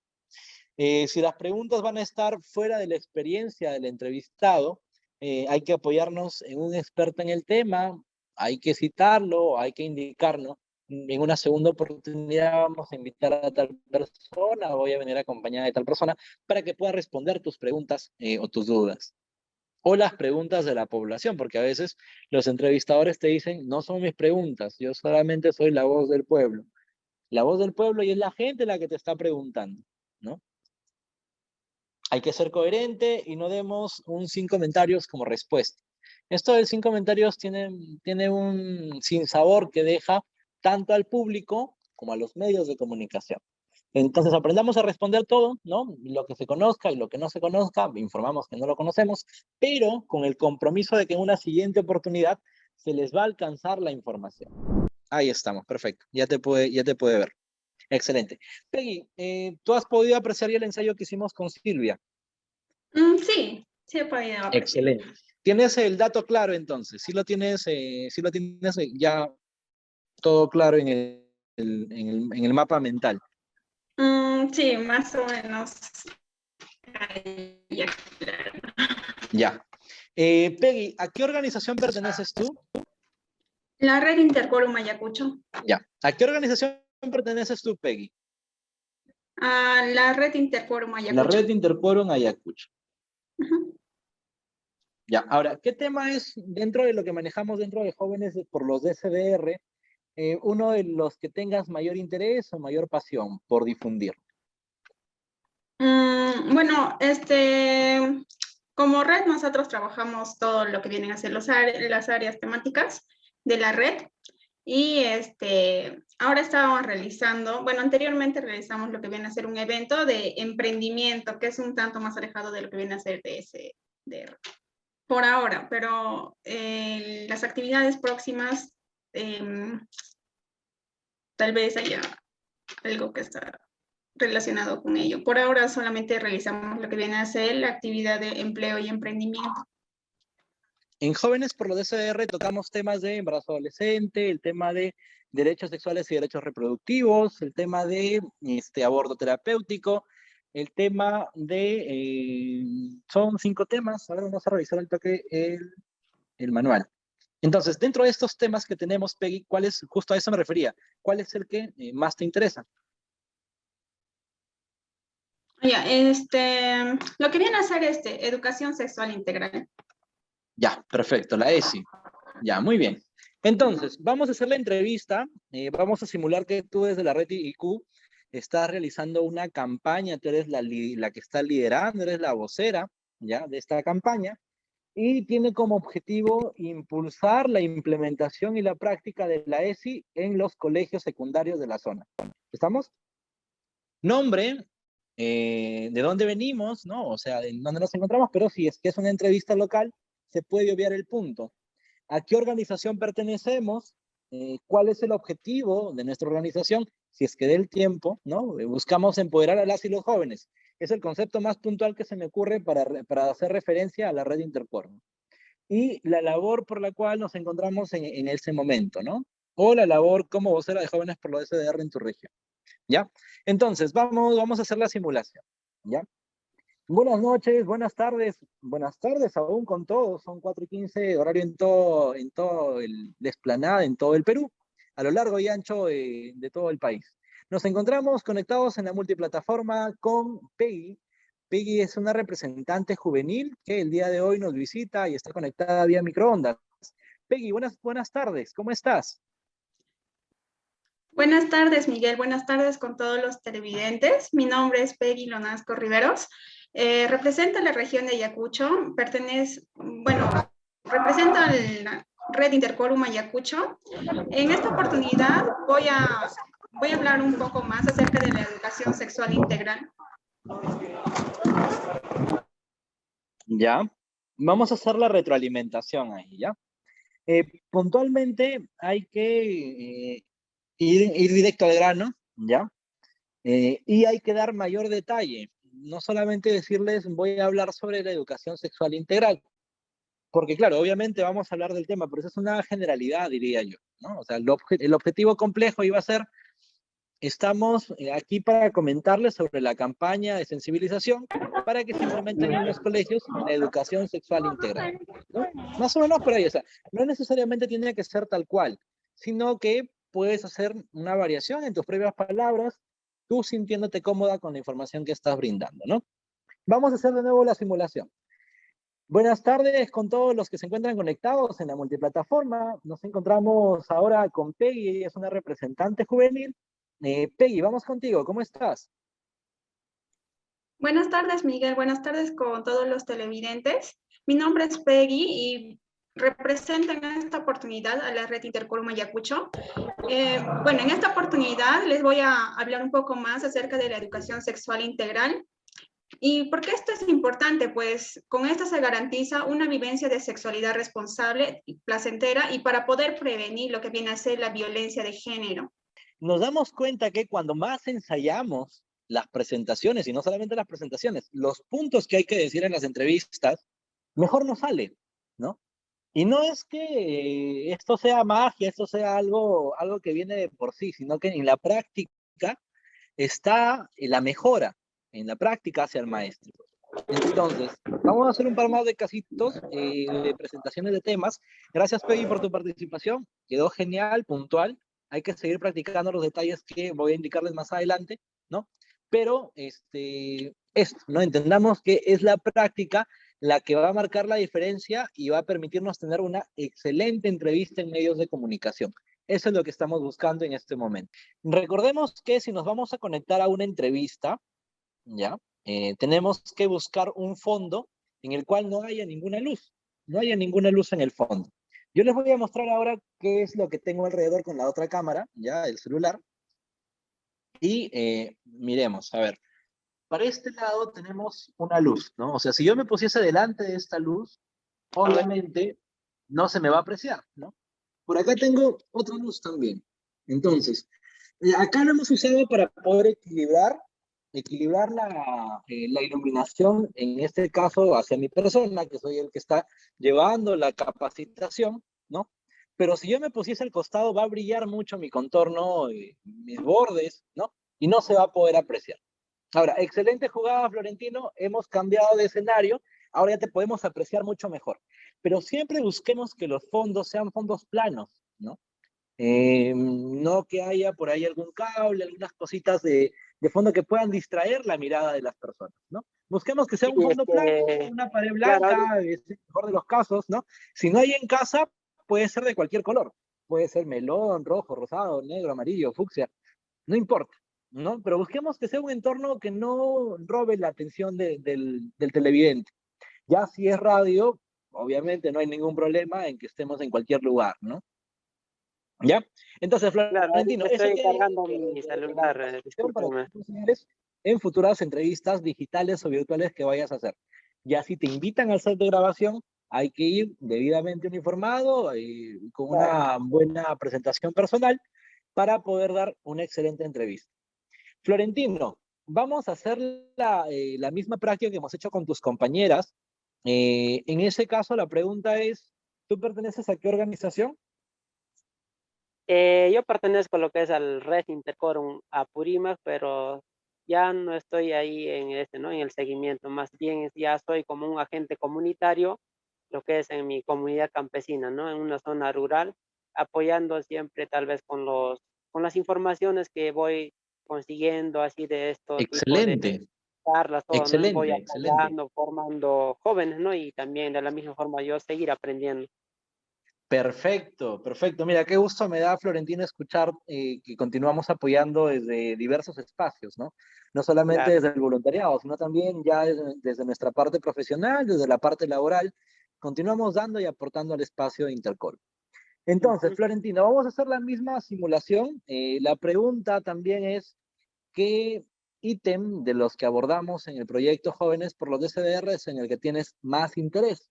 Si las preguntas van a estar fuera de la experiencia del entrevistado, hay que apoyarnos en un experto en el tema, hay que citarlo, hay que indicarlo. En una segunda oportunidad vamos a invitar a tal persona, voy a venir acompañada de tal persona, para que pueda responder tus preguntas o tus dudas. O las preguntas de la población, porque a veces los entrevistadores te dicen, no son mis preguntas, yo solamente soy la voz del pueblo. La voz del pueblo y es la gente la que te está preguntando, ¿no? Hay que ser coherente y no demos un sin comentarios como respuesta. Esto del sin comentarios tiene un sinsabor que deja tanto al público como a los medios de comunicación. Entonces aprendamos a responder todo, ¿no? Lo que se conozca y lo que no se conozca, informamos que no lo conocemos, pero con el compromiso de que en una siguiente oportunidad se les va a alcanzar la información. Ahí estamos, perfecto. Ya te puede ver. Excelente. Peggy, ¿tú has podido apreciar ya el ensayo que hicimos con Silvia? Sí, sí he podido apreciar. Excelente. ¿Tienes el dato claro entonces? ¿Sí lo tienes ya todo claro en el mapa mental? Sí, más o menos. Ahí ya, claro. Ya. Peggy, ¿a qué organización perteneces tú? La red Interquórum Ayacucho. Ya. ¿A qué organización perteneces tú, Peggy? A la red Interquórum Ayacucho. La red Interquórum Ayacucho. Ujú. Ya. Ahora, ¿qué tema es dentro de lo que manejamos dentro de jóvenes por los DSDR, uno de los que tengas mayor interés o mayor pasión por difundir? Bueno, como red nosotros trabajamos todo lo que vienen a ser las áreas temáticas de la red. Y ahora estábamos realizando, bueno, anteriormente realizamos lo que viene a ser un evento de emprendimiento, que es un tanto más alejado de lo que viene a ser por ahora, pero las actividades próximas, tal vez haya algo que está relacionado con ello. Por ahora solamente realizamos lo que viene a ser la actividad de empleo y emprendimiento. En Jóvenes por los DSDR tocamos temas de embarazo adolescente, el tema de derechos sexuales y derechos reproductivos, el tema de aborto terapéutico, el tema de... son 5 temas, ahora vamos a revisar al toque el manual. Entonces, dentro de estos temas que tenemos, Peggy, ¿cuál es, justo a eso me refería, cuál es el que más te interesa? Ya, lo que viene a ser educación sexual integral. Ya, perfecto, la ESI. Ya, muy bien. Entonces, vamos a hacer la entrevista. Vamos a simular que tú desde la red IQ estás realizando una campaña. Tú eres la que está liderando, eres la vocera, ¿ya? De esta campaña. Y tiene como objetivo impulsar la implementación y la práctica de la ESI en los colegios secundarios de la zona. ¿Estamos? Nombre, de dónde venimos, ¿no? O sea, en dónde nos encontramos, pero si es que es una entrevista local, se puede obviar el punto. ¿A qué organización pertenecemos? ¿Cuál es el objetivo de nuestra organización? Si es que dé el tiempo, ¿no? Buscamos empoderar a las y los jóvenes. Es el concepto más puntual que se me ocurre para hacer referencia a la red Interquórum. Y la labor por la cual nos encontramos en ese momento, ¿no? O la labor como vocera de jóvenes por los SDR en tu región, ¿ya? Entonces, vamos a hacer la simulación, ¿ya? Buenas noches, buenas tardes aún con todos, son 4:15, horario en todo la explanada, en todo el Perú, a lo largo y ancho de todo el país. Nos encontramos conectados en la multiplataforma con Peggy. Peggy es una representante juvenil que el día de hoy nos visita y está conectada vía microondas. Peggy, buenas tardes, ¿cómo estás? Buenas tardes, Miguel. Buenas tardes con todos los televidentes. Mi nombre es Peggy Lonasco Riveros. Represento a la región de Ayacucho. Represento a la red Interquórum Ayacucho. En esta oportunidad voy a hablar un poco más acerca de la educación sexual integral. Ya, vamos a hacer la retroalimentación ahí, ¿ya? Puntualmente hay que ir directo al grano, ¿ya? Y hay que dar mayor detalle. No solamente decirles, voy a hablar sobre la educación sexual integral, porque claro, obviamente vamos a hablar del tema, pero eso es una generalidad, diría yo, ¿no? O sea, el objetivo complejo iba a ser, estamos aquí para comentarles sobre la campaña de sensibilización para que se implementen en los colegios la educación sexual integral, ¿no? Más o menos por ahí, o sea, no necesariamente tiene que ser tal cual, sino que puedes hacer una variación en tus propias palabras, tú sintiéndote cómoda con la información que estás brindando, ¿no? Vamos a hacer de nuevo la simulación. Buenas tardes con todos los que se encuentran conectados en la multiplataforma. Nos encontramos ahora con Peggy, ella es una representante juvenil. Peggy, vamos contigo, ¿cómo estás? Buenas tardes, Miguel. Buenas tardes con todos los televidentes. Mi nombre es Peggy y represento en esta oportunidad a la red Intercolum Ayacucho. Bueno, en esta oportunidad les voy a hablar un poco más acerca de la educación sexual integral. ¿Y por qué esto es importante? Pues con esto se garantiza una vivencia de sexualidad responsable y placentera y para poder prevenir lo que viene a ser la violencia de género. Nos damos cuenta que cuando más ensayamos las presentaciones, y no solamente las presentaciones, los puntos que hay que decir en las entrevistas, mejor nos sale, ¿no? Y no es que esto sea magia, esto sea algo que viene de por sí, sino que en la práctica está la mejora, en la práctica hacia el maestro. Entonces, vamos a hacer un par más de casitos, de presentaciones de temas. Gracias, Peggy, por tu participación. Quedó genial, puntual. Hay que seguir practicando los detalles que voy a indicarles más adelante, ¿no? Pero, esto, ¿no? Entendamos que es la práctica la que va a marcar la diferencia y va a permitirnos tener una excelente entrevista en medios de comunicación. Eso es lo que estamos buscando en este momento. Recordemos que si nos vamos a conectar a una entrevista, ¿ya? Tenemos que buscar un fondo en el cual no haya ninguna luz, no haya ninguna luz en el fondo. Yo les voy a mostrar ahora qué es lo que tengo alrededor con la otra cámara, ya, el celular, y miremos, a ver, para este lado tenemos una luz, ¿no? O sea, si yo me pusiese delante de esta luz, obviamente no se me va a apreciar, ¿no? Por acá tengo otra luz también. Entonces, acá lo hemos usado para poder equilibrar la iluminación, en este caso hacia mi persona, que soy el que está llevando la capacitación, ¿no? Pero si yo me pusiese al costado, va a brillar mucho mi contorno, mis bordes, ¿no? Y no se va a poder apreciar. Ahora, excelente jugada, Florentino. Hemos cambiado de escenario. Ahora ya te podemos apreciar mucho mejor. Pero siempre busquemos que los fondos sean fondos planos, ¿no? No que haya por ahí algún cable, algunas cositas de fondo que puedan distraer la mirada de las personas, ¿no? Busquemos que sea un fondo plano, una pared Claro, blanca, es el mejor de los casos, ¿no? Si no hay en casa, puede ser de cualquier color. Puede ser melón, rojo, rosado, negro, amarillo, fucsia, no importa, ¿no? Pero busquemos que sea un entorno que no robe la atención del televidente. Ya si es radio, obviamente no hay ningún problema en que estemos en cualquier lugar, ¿no? ¿Ya? Entonces, claro, Florentino, ahorita eso estoy quiere decir cargando que mi la celular, información para que discúlpeme. tú señales en futuras entrevistas digitales o virtuales que vayas a hacer. Ya si te invitan al set de grabación, hay que ir debidamente uniformado, con una buena presentación personal para poder dar una excelente entrevista. Florentino, vamos a hacer la misma práctica que hemos hecho con tus compañeras. En ese caso, la pregunta es, ¿tú perteneces a qué organización? Yo pertenezco a lo que es al Red Intercorum Apurímac, pero ya no estoy ahí en ¿no? En el seguimiento, más bien ya soy como un agente comunitario, lo que es en mi comunidad campesina, ¿no? En una zona rural, apoyando siempre tal vez con las informaciones que voy consiguiendo así de estos tipos de Excelente, charlas, todo, ¿no? Voy excelente, excelente. apoyando, formando jóvenes, ¿no? Y también de la misma forma yo seguir aprendiendo. Perfecto, perfecto. Mira, qué gusto me da, Florentino, escuchar que continuamos apoyando desde diversos espacios, ¿no? No solamente Claro. desde el voluntariado, sino también ya desde nuestra parte profesional, desde la parte laboral. Continuamos dando y aportando al espacio de Intercol. Entonces, Ujú. Florentino, vamos a hacer la misma simulación. La pregunta también es, ¿qué ítem de los que abordamos en el proyecto Jóvenes por los DCDRs en el que tienes más interés?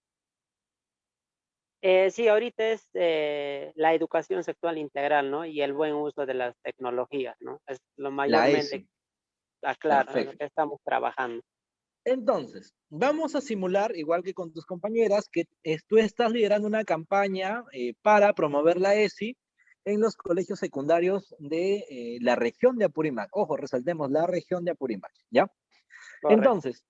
Sí, ahorita es la educación sexual integral, ¿no? Y el buen uso de las tecnologías, ¿no? Es lo La mayormente, ESI. claro, en lo Perfecto. que estamos trabajando. Entonces, vamos a simular, igual que con tus compañeras, que tú estás liderando una campaña para promover la ESI en los colegios secundarios de la región de Apurímac. Ojo, resaltemos la región de Apurímac, ¿ya? Correcto. Entonces,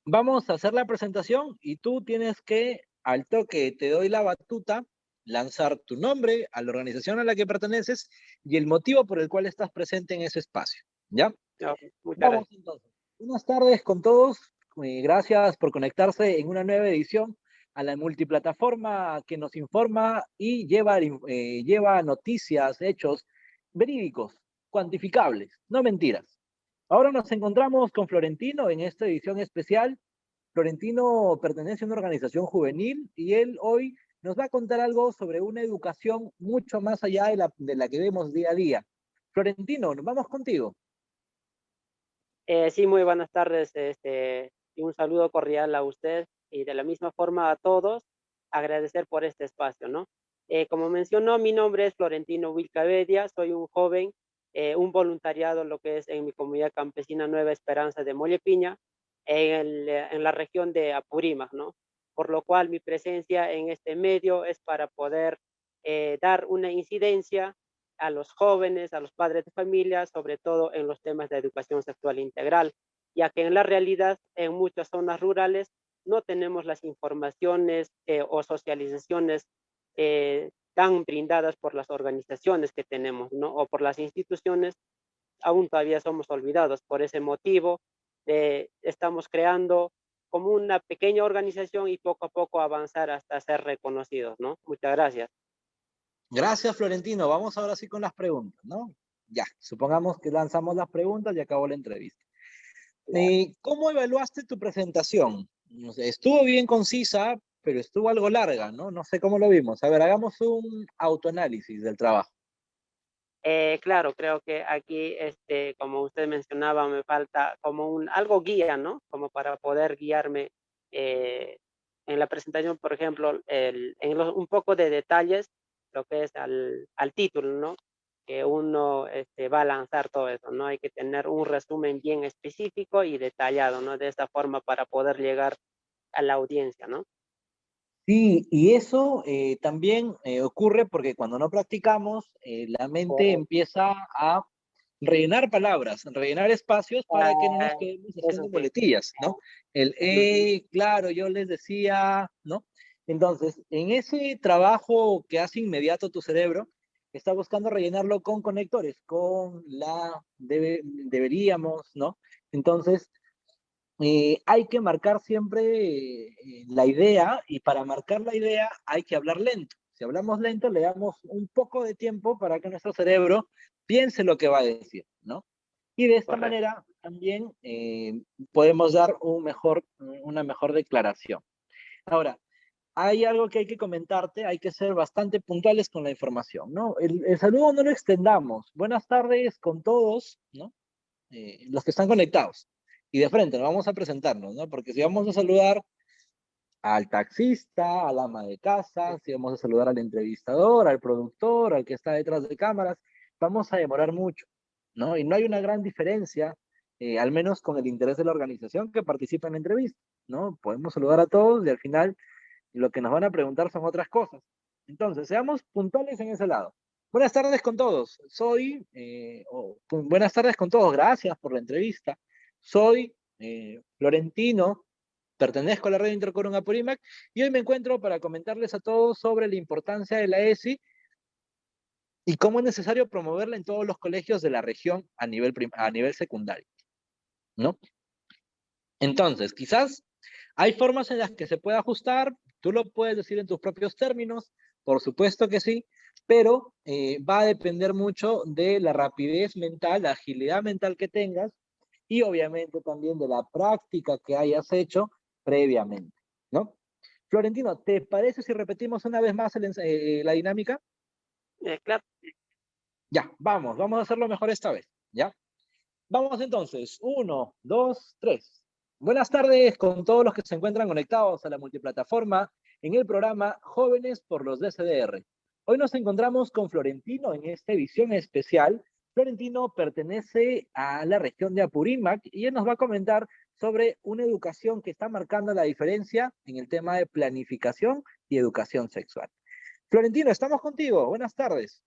vamos a hacer la presentación y tú tienes que, al toque te doy la batuta, lanzar tu nombre, a la organización a la que perteneces y el motivo por el cual estás presente en ese espacio, ¿ya? Ok, muchas Vamos gracias. entonces. Buenas tardes con todos. Gracias por conectarse en una nueva edición a la multiplataforma que nos informa y lleva noticias, hechos verídicos, cuantificables, no mentiras. Ahora nos encontramos con Florentino en esta edición especial. Florentino pertenece a una organización juvenil y él hoy nos va a contar algo sobre una educación mucho más allá de la que vemos día a día. Florentino, nos vamos contigo. Sí, muy buenas tardes, y un saludo cordial a usted y de la misma forma a todos, agradecer por este espacio, ¿no? Como mencionó, mi nombre es Florentino Wilcabedia, soy un joven, un voluntariado, lo que es en mi comunidad campesina Nueva Esperanza de Mollepiña, en la región de Apurímac, ¿no? Por lo cual mi presencia en este medio es para poder dar una incidencia a los jóvenes, a los padres de familia, sobre todo en los temas de educación sexual integral, ya que en la realidad en muchas zonas rurales no tenemos las informaciones o socializaciones tan brindadas por las organizaciones que tenemos, ¿no? O por las instituciones, aún todavía somos olvidados. Por ese motivo, estamos creando como una pequeña organización y poco a poco avanzar hasta ser reconocidos, ¿no? Muchas gracias. Gracias, Florentino. Vamos ahora sí con las preguntas, ¿no? Ya, supongamos que lanzamos las preguntas y acabó la entrevista. ¿Cómo evaluaste tu presentación? O sea, estuvo bien concisa, pero estuvo algo larga, ¿no? No sé cómo lo vimos. A ver, hagamos un autoanálisis del trabajo. Claro, creo que aquí, como usted mencionaba, me falta como algo guía, ¿no? Como para poder guiarme eh, en la presentación, por ejemplo, un poco de detalles, lo que es al título, ¿no? Que uno va a lanzar todo eso, ¿no? Hay que tener un resumen bien específico y detallado, ¿no? De esta forma para poder llegar a la audiencia, ¿no? Sí, y eso también ocurre porque cuando no practicamos, la mente Correcto. empieza a rellenar palabras, rellenar espacios para que no nos quedemos Eso haciendo sí. muletillas, ¿no? El Ujú. claro, yo les decía, ¿no? Entonces, en ese trabajo que hace inmediato tu cerebro, está buscando rellenarlo con conectores, con deberíamos, ¿no? Entonces, hay que marcar siempre la idea y para marcar la idea hay que hablar lento. Si hablamos lento, le damos un poco de tiempo para que nuestro cerebro piense lo que va a decir, ¿no? Y de esta Correcto. manera también podemos dar una mejor declaración. Ahora, hay algo que hay que comentarte, hay que ser bastante puntuales con la información, ¿no? El saludo no lo extendamos. Buenas tardes con todos, ¿no? Los que están conectados. Y de frente, nos vamos a presentarnos, ¿no? Porque si vamos a saludar al taxista, al ama de casa, si vamos a saludar al entrevistador, al productor, al que está detrás de cámaras, vamos a demorar mucho, ¿no? Y no hay una gran diferencia, al menos con el interés de la organización que participa en la entrevista, ¿no? Podemos saludar a todos y al final lo que nos van a preguntar son otras cosas. Entonces, seamos puntuales en ese lado. Buenas tardes con todos. Buenas tardes con todos. Gracias por la entrevista. Soy Florentino, pertenezco a la red Intercorum Apurímac y hoy me encuentro para comentarles a todos sobre la importancia de la ESI y cómo es necesario promoverla en todos los colegios de la región a nivel secundario, ¿no? Entonces, quizás hay formas en las que se puede ajustar, tú lo puedes decir en tus propios términos, por supuesto que sí, pero va a depender mucho de la rapidez mental, la agilidad mental que tengas y obviamente también de la práctica que hayas hecho previamente, ¿no? Florentino, ¿te parece si repetimos una vez más la dinámica? Claro. Ya, vamos a hacerlo mejor esta vez, ¿ya? Vamos entonces, 1, 2, 3. Buenas tardes con todos los que se encuentran conectados a la multiplataforma en el programa Jóvenes por los DCDR. Hoy nos encontramos con Florentino en esta edición especial. Florentino pertenece a la región de Apurímac y él nos va a comentar sobre una educación que está marcando la diferencia en el tema de planificación y educación sexual. Florentino, estamos contigo. Buenas tardes.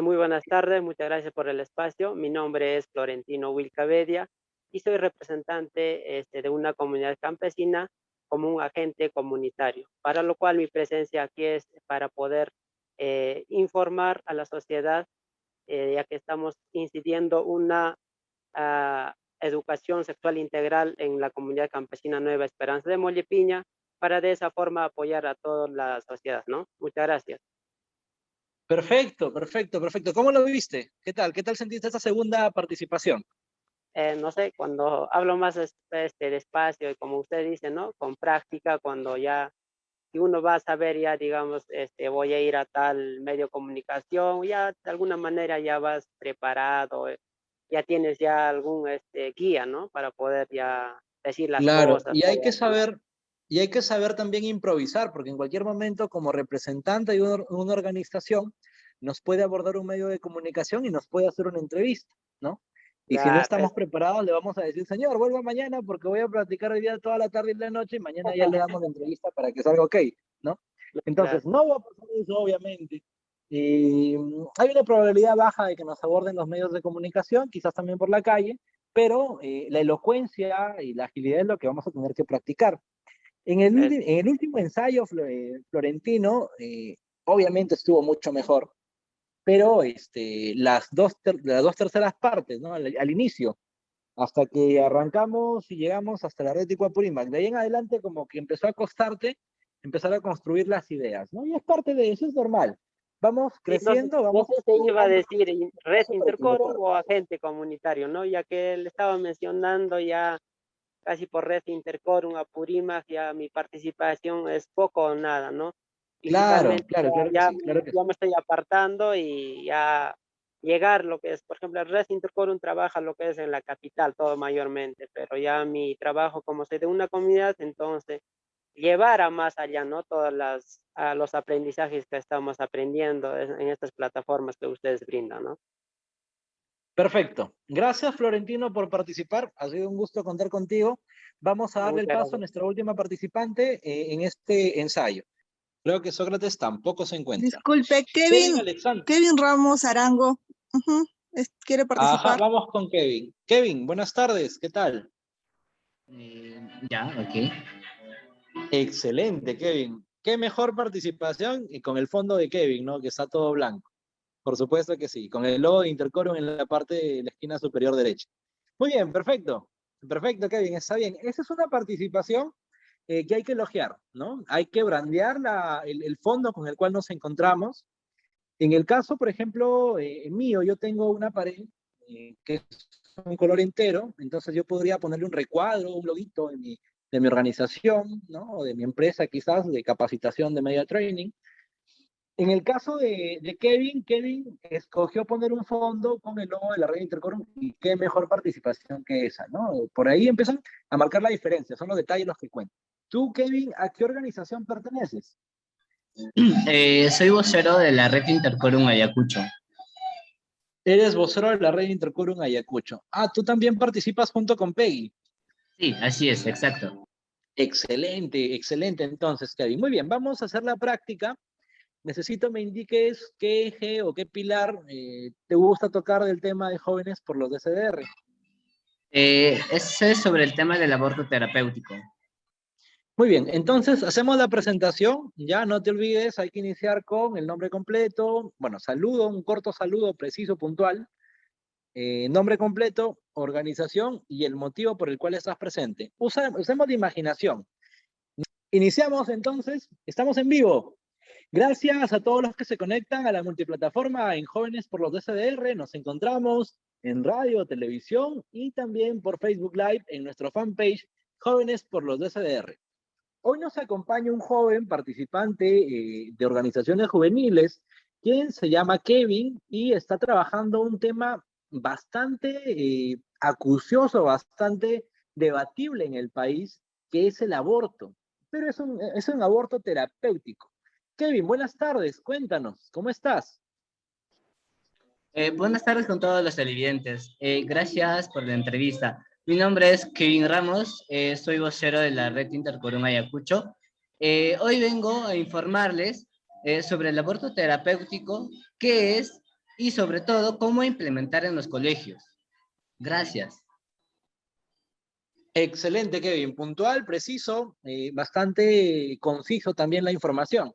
Muy buenas tardes, muchas gracias por el espacio. Mi nombre es Florentino Wilcabedia y soy representante de una comunidad campesina como un agente comunitario, para lo cual mi presencia aquí es para poder informar a la sociedad, ya que estamos incidiendo una educación sexual integral en la comunidad campesina Nueva Esperanza de Mollepiña, para de esa forma apoyar a toda la sociedad, ¿no? Muchas gracias. Perfecto, perfecto, perfecto. ¿Cómo lo viste? ¿Qué tal? ¿Qué tal sentiste esta segunda participación? No sé, cuando hablo más despacio y como usted dice, ¿no? Con práctica, cuando ya, si uno va a saber ya, digamos, voy a ir a tal medio de comunicación, ya de alguna manera ya vas preparado, ya tienes ya algún guía, ¿no? Para poder ya decir las Claro, cosas. y hay que todo, ¿no? saber, también improvisar, porque en cualquier momento, como representante de una organización, nos puede abordar un medio de comunicación y nos puede hacer una entrevista, ¿no? Y si no Claro, estamos preparados, le vamos a decir, señor, vuelva mañana porque voy a practicar hoy día toda la tarde y la noche y mañana ya le damos la entrevista para que salga ok, ¿no? claro. Entonces, no va a pasar eso, obviamente. Y hay una probabilidad baja de que nos aborden los medios de comunicación, quizás también por la calle, pero la elocuencia y la agilidad es lo que vamos a tener que practicar. En el último ensayo, Florentino, obviamente estuvo mucho mejor, pero las dos terceras partes, ¿no? Al inicio, hasta que arrancamos y llegamos hasta la red de Apurímac. De ahí en adelante como que empezó a costarte empezar a construir las ideas, ¿no? Y es parte de eso, es normal. Vamos Sí, no, creciendo, no vamos sé si iba a equivocando, decir red paso por intercorum equivocar. o agente comunitario, ¿no? Ya que le estaba mencionando ya casi por red intercorum, Apurímac, ya mi participación es poco o nada, ¿no? Claro, Principalmente claro, claro que ya, sí, claro que sí. ya me estoy apartando y ya llegar lo que es, por ejemplo, el red intercorum trabaja lo que es en la capital, todo mayormente, pero ya mi trabajo como soy de una comunidad, entonces llevar a más allá, ¿no? A los aprendizajes que estamos aprendiendo en estas plataformas que ustedes brindan, ¿no? Perfecto. Gracias, Florentino, por participar. Ha sido un gusto contar contigo. Vamos a No, darle el muchas paso a gracias. nuestra última participante en este ensayo. Creo que Sócrates tampoco se encuentra. Disculpe, Kevin Alexander. Kevin Ramos Arango, ¿quiere Ajá, participar? vamos con Kevin. Kevin, buenas tardes, ¿qué tal? Ya, ok. Excelente, Kevin. Qué mejor participación y con el fondo de Kevin, ¿no? Que está todo blanco. Por supuesto que sí, con el logo de Intercorum en la parte de la esquina superior derecha. Muy bien, perfecto. Perfecto, Kevin, está bien. Esa es una participación que hay que elogiar, ¿no? Hay que brandear el fondo con el cual nos encontramos. En el caso, por ejemplo, mío, yo tengo una pared que es un color entero, entonces yo podría ponerle un recuadro, un loguito de mi organización, ¿no? O de mi empresa quizás, de capacitación de media training. En el caso de Kevin, Kevin escogió poner un fondo con el logo de la red Intercorum y qué mejor participación que esa, ¿no? Por ahí empiezan a marcar la diferencia, son los detalles los que cuentan. Tú, Kevin, ¿a qué organización perteneces? Soy vocero de la red Intercorum Ayacucho. Eres vocero de la red Intercorum Ayacucho. Ah, tú también participas junto con Peggy. Sí, así es, exacto. Excelente, excelente. Entonces, Kevin, muy bien, vamos a hacer la práctica. Necesito me indiques qué eje o qué pilar te gusta tocar del tema de jóvenes por los DCDR. Ese es sobre el tema del aborto terapéutico. Muy bien, entonces hacemos la presentación, ya no te olvides, hay que iniciar con el nombre completo, bueno, saludo, un corto saludo preciso, puntual, nombre completo, organización y el motivo por el cual estás presente. Usemos la imaginación. Iniciamos entonces, estamos en vivo. Gracias a todos los que se conectan a la multiplataforma en Jóvenes por los DCDR, nos encontramos en radio, televisión y también por Facebook Live en nuestro fanpage Jóvenes por los DCDR. Hoy nos acompaña un joven participante de organizaciones juveniles, quien se llama Kevin y está trabajando un tema bastante acucioso, bastante debatible en el país, que es el aborto. Pero es un aborto terapéutico. Kevin, buenas tardes, cuéntanos, ¿cómo estás? Buenas tardes con todos los televidentes. Gracias por la entrevista. Mi nombre es Kevin Ramos, soy vocero de la Red Interquórum Ayacucho. Hoy vengo a informarles sobre el aborto terapéutico, qué es y sobre todo cómo implementar en los colegios. Gracias. Excelente, Kevin, puntual, preciso, bastante conciso también la información.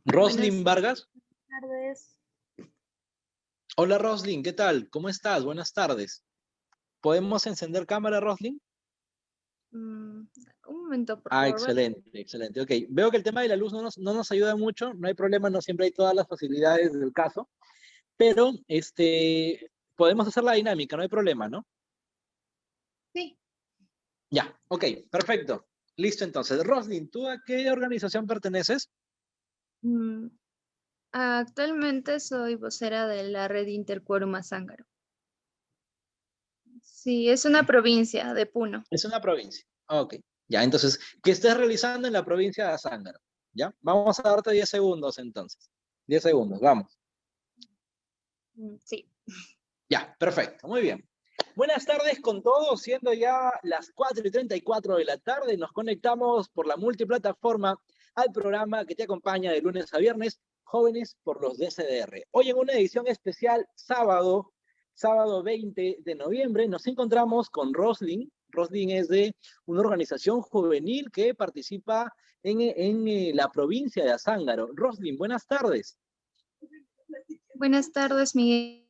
Roslyn Vargas. Buenas tardes. Hola Roslyn, ¿qué tal? ¿Cómo estás? Buenas tardes. ¿Podemos encender cámara, Roslyn? Un momento, por Ah, favor. excelente, excelente. Ok, veo que el tema de la luz no nos ayuda mucho, no hay problema, no siempre hay todas las facilidades del caso, pero podemos hacer la dinámica, no hay problema, ¿no? Sí. Ya, ok, perfecto. Listo entonces. Roslyn, ¿tú a qué organización perteneces? Actualmente soy vocera de la Red Interquórum Azángaro. Sí, es una provincia de Puno. Es una provincia. Ok, ya, entonces, ¿qué estés realizando en la provincia de Azángaro? ¿Ya? Vamos a darte 10 segundos entonces. 10 segundos, vamos. Sí. Ya, perfecto, muy bien. Buenas tardes con todos, siendo ya las 4:34 de la tarde, nos conectamos por la multiplataforma al programa que te acompaña de lunes a viernes, Jóvenes por los DCDR. Hoy en una edición especial, sábado 20 de noviembre, nos encontramos con Roslyn. Roslyn es de una organización juvenil que participa en la provincia de Azángaro. Roslyn, buenas tardes. Buenas tardes, Miguel.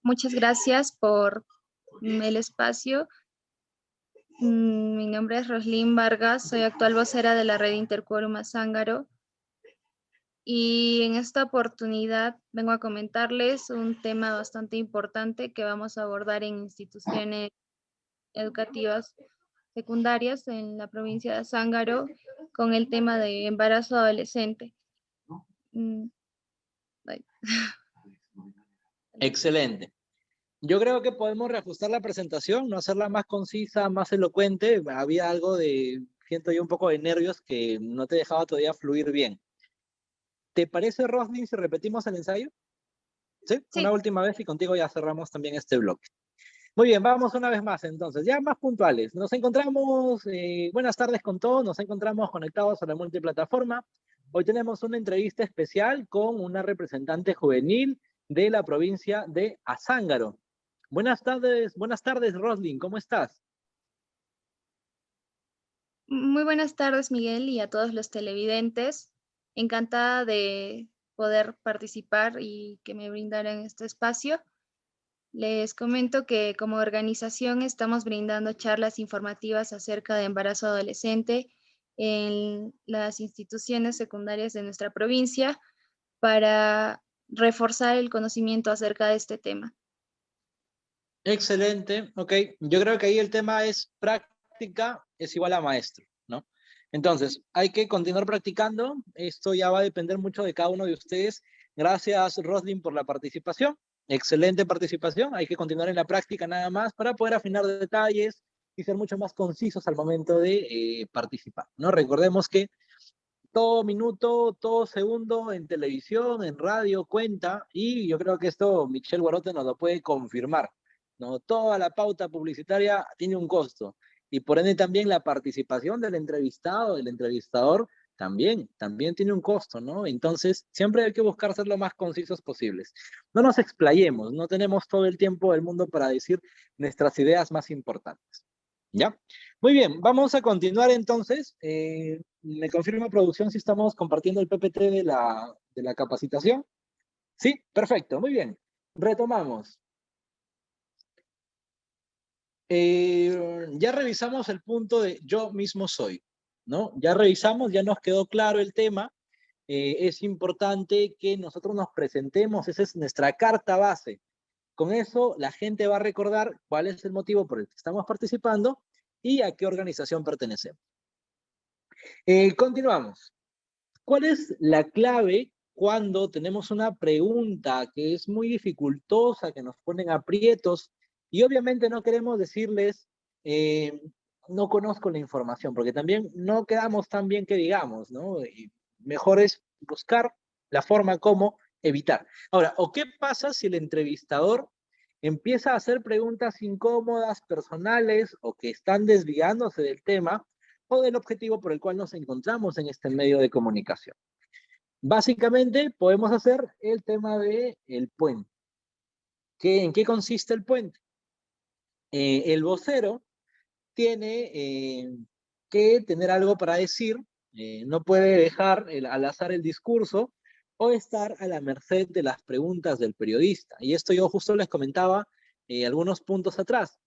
Muchas gracias por el espacio. Mi nombre es Roslyn Vargas, soy actual vocera de la Red Interquórum Azángaro. Y en esta oportunidad vengo a comentarles un tema bastante importante que vamos a abordar en instituciones educativas secundarias en la provincia de Azángaro con el tema de embarazo adolescente. Excelente. Yo creo que podemos reajustar la presentación, no hacerla más concisa, más elocuente. Había algo siento yo un poco de nervios que no te dejaba todavía fluir bien. ¿Te parece, Roslyn, si repetimos el ensayo? ¿Sí? Una última vez y contigo ya cerramos también este bloque. Muy bien, vamos una vez más entonces, ya más puntuales. Nos encontramos, buenas tardes con todos, nos encontramos conectados a la multiplataforma. Hoy tenemos una entrevista especial con una representante juvenil de la provincia de Azángaro. Buenas tardes, Roslyn, ¿cómo estás? Muy buenas tardes, Miguel, y a todos los televidentes. Encantada de poder participar y que me brindaran este espacio. Les comento que como organización estamos brindando charlas informativas acerca de embarazo adolescente en las instituciones secundarias de nuestra provincia para reforzar el conocimiento acerca de este tema. Excelente, ok. Yo creo que ahí el tema es práctica es igual a maestro, ¿no? Entonces, hay que continuar practicando. Esto ya va a depender mucho de cada uno de ustedes. Gracias, Roslyn, por la participación. Excelente participación. Hay que continuar en la práctica nada más para poder afinar detalles y ser mucho más concisos al momento de participar, ¿no? Recordemos que todo minuto, todo segundo en televisión, en radio, cuenta, y yo creo que esto Michelle Guarote nos lo puede confirmar, ¿no? Toda la pauta publicitaria tiene un costo, y por ende también la participación del entrevistado, del entrevistador, también tiene un costo, ¿no? Entonces, siempre hay que buscar ser lo más concisos posibles. No nos explayemos, no tenemos todo el tiempo del mundo para decir nuestras ideas más importantes. ¿Ya? Muy bien, vamos a continuar entonces. ¿Me confirma producción si estamos compartiendo el PPT de la capacitación? Sí, perfecto, muy bien. Retomamos. Ya revisamos el punto de yo mismo soy, ¿no? Ya revisamos, ya nos quedó claro el tema. Es importante que nosotros nos presentemos, esa es nuestra carta base. Con eso la gente va a recordar cuál es el motivo por el que estamos participando y a qué organización pertenecemos. Continuamos. ¿Cuál es la clave cuando tenemos una pregunta que es muy dificultosa, que nos ponen aprietos, y obviamente no queremos decirles, no conozco la información, porque también no quedamos tan bien que digamos, ¿no? Y mejor es buscar la forma como evitar. Ahora, ¿o qué pasa si el entrevistador empieza a hacer preguntas incómodas, personales, o que están desviándose del tema o del objetivo por el cual nos encontramos en este medio de comunicación? Básicamente podemos hacer el tema de el puente. ¿En qué consiste el puente? El vocero tiene que tener algo para decir, no puede dejar al azar el discurso o estar a la merced de las preguntas del periodista. Y esto yo justo les comentaba algunos puntos atrás.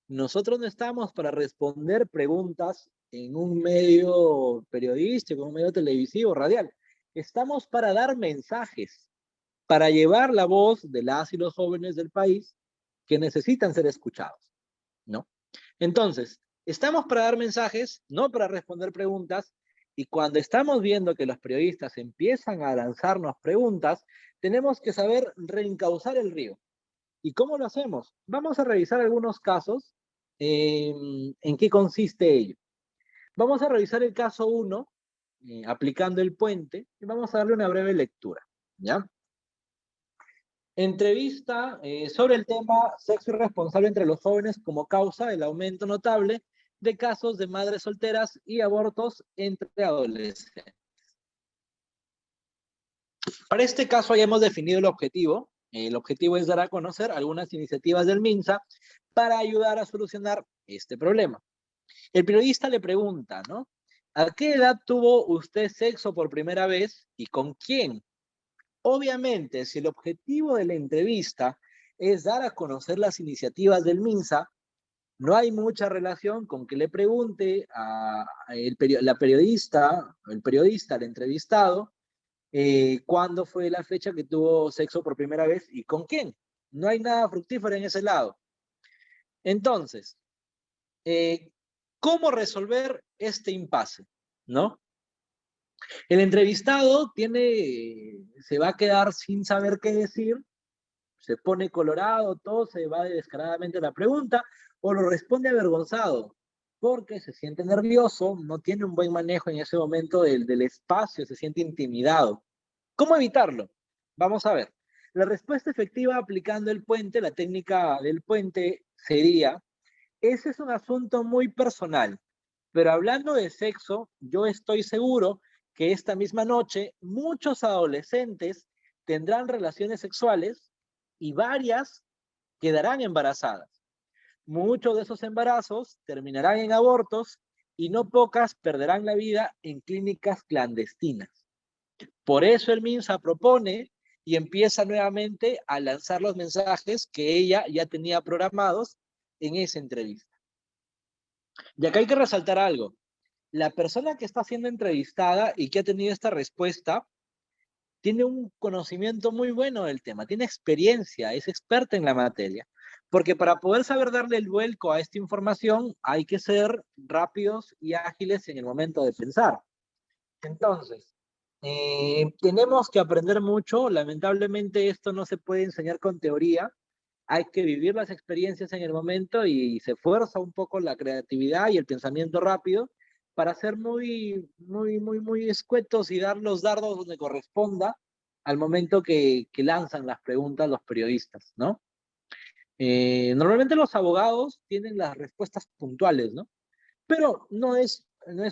Nosotros no estamos para responder preguntas en un medio periodístico, en un medio televisivo, radial. Estamos para dar mensajes, para llevar la voz de las y los jóvenes del país que necesitan ser escuchados, ¿no? Entonces, estamos para dar mensajes, no para responder preguntas, y cuando estamos viendo que los periodistas empiezan a lanzarnos preguntas, tenemos que saber reencauzar el río. ¿Y cómo lo hacemos? Vamos a revisar algunos casos en qué consiste ello. Vamos a revisar el caso 1, aplicando el puente, y vamos a darle una breve lectura, ¿ya? Entrevista sobre el tema sexo irresponsable entre los jóvenes como causa del aumento notable de casos de madres solteras y abortos entre adolescentes. Para este caso ya hemos definido el objetivo. El objetivo es dar a conocer algunas iniciativas del MINSA para ayudar a solucionar este problema. El periodista le pregunta, ¿no? ¿A qué edad tuvo usted sexo por primera vez y con quién? Obviamente, si el objetivo de la entrevista es dar a conocer las iniciativas del MINSA, no hay mucha relación con que le pregunte el periodista, al entrevistado, cuándo fue la fecha que tuvo sexo por primera vez y con quién. No hay nada fructífero en ese lado. Entonces, ¿cómo resolver este impasse? ¿No? El entrevistado se va a quedar sin saber qué decir, se pone colorado, todo se va descaradamente a la pregunta, o lo responde avergonzado, porque se siente nervioso, no tiene un buen manejo en ese momento del espacio, se siente intimidado. ¿Cómo evitarlo? Vamos a ver. La respuesta efectiva aplicando el puente, la técnica del puente sería, ese es un asunto muy personal, pero hablando de sexo, yo estoy seguro que esta misma noche muchos adolescentes tendrán relaciones sexuales y varias quedarán embarazadas. Muchos de esos embarazos terminarán en abortos y no pocas perderán la vida en clínicas clandestinas. Por eso el MINSA propone y empieza nuevamente a lanzar los mensajes que ella ya tenía programados en esa entrevista. Y acá hay que resaltar algo. La persona que está siendo entrevistada y que ha tenido esta respuesta tiene un conocimiento muy bueno del tema, tiene experiencia, es experta en la materia. Porque para poder saber darle el vuelco a esta información hay que ser rápidos y ágiles en el momento de pensar. Entonces, tenemos que aprender mucho. Lamentablemente esto no se puede enseñar con teoría. Hay que vivir las experiencias en el momento y se fuerza un poco la creatividad y el pensamiento rápido para ser muy escuetos y dar los dardos donde corresponda al momento que lanzan las preguntas los periodistas, ¿no? Normalmente los abogados tienen las respuestas puntuales, ¿no? Pero no es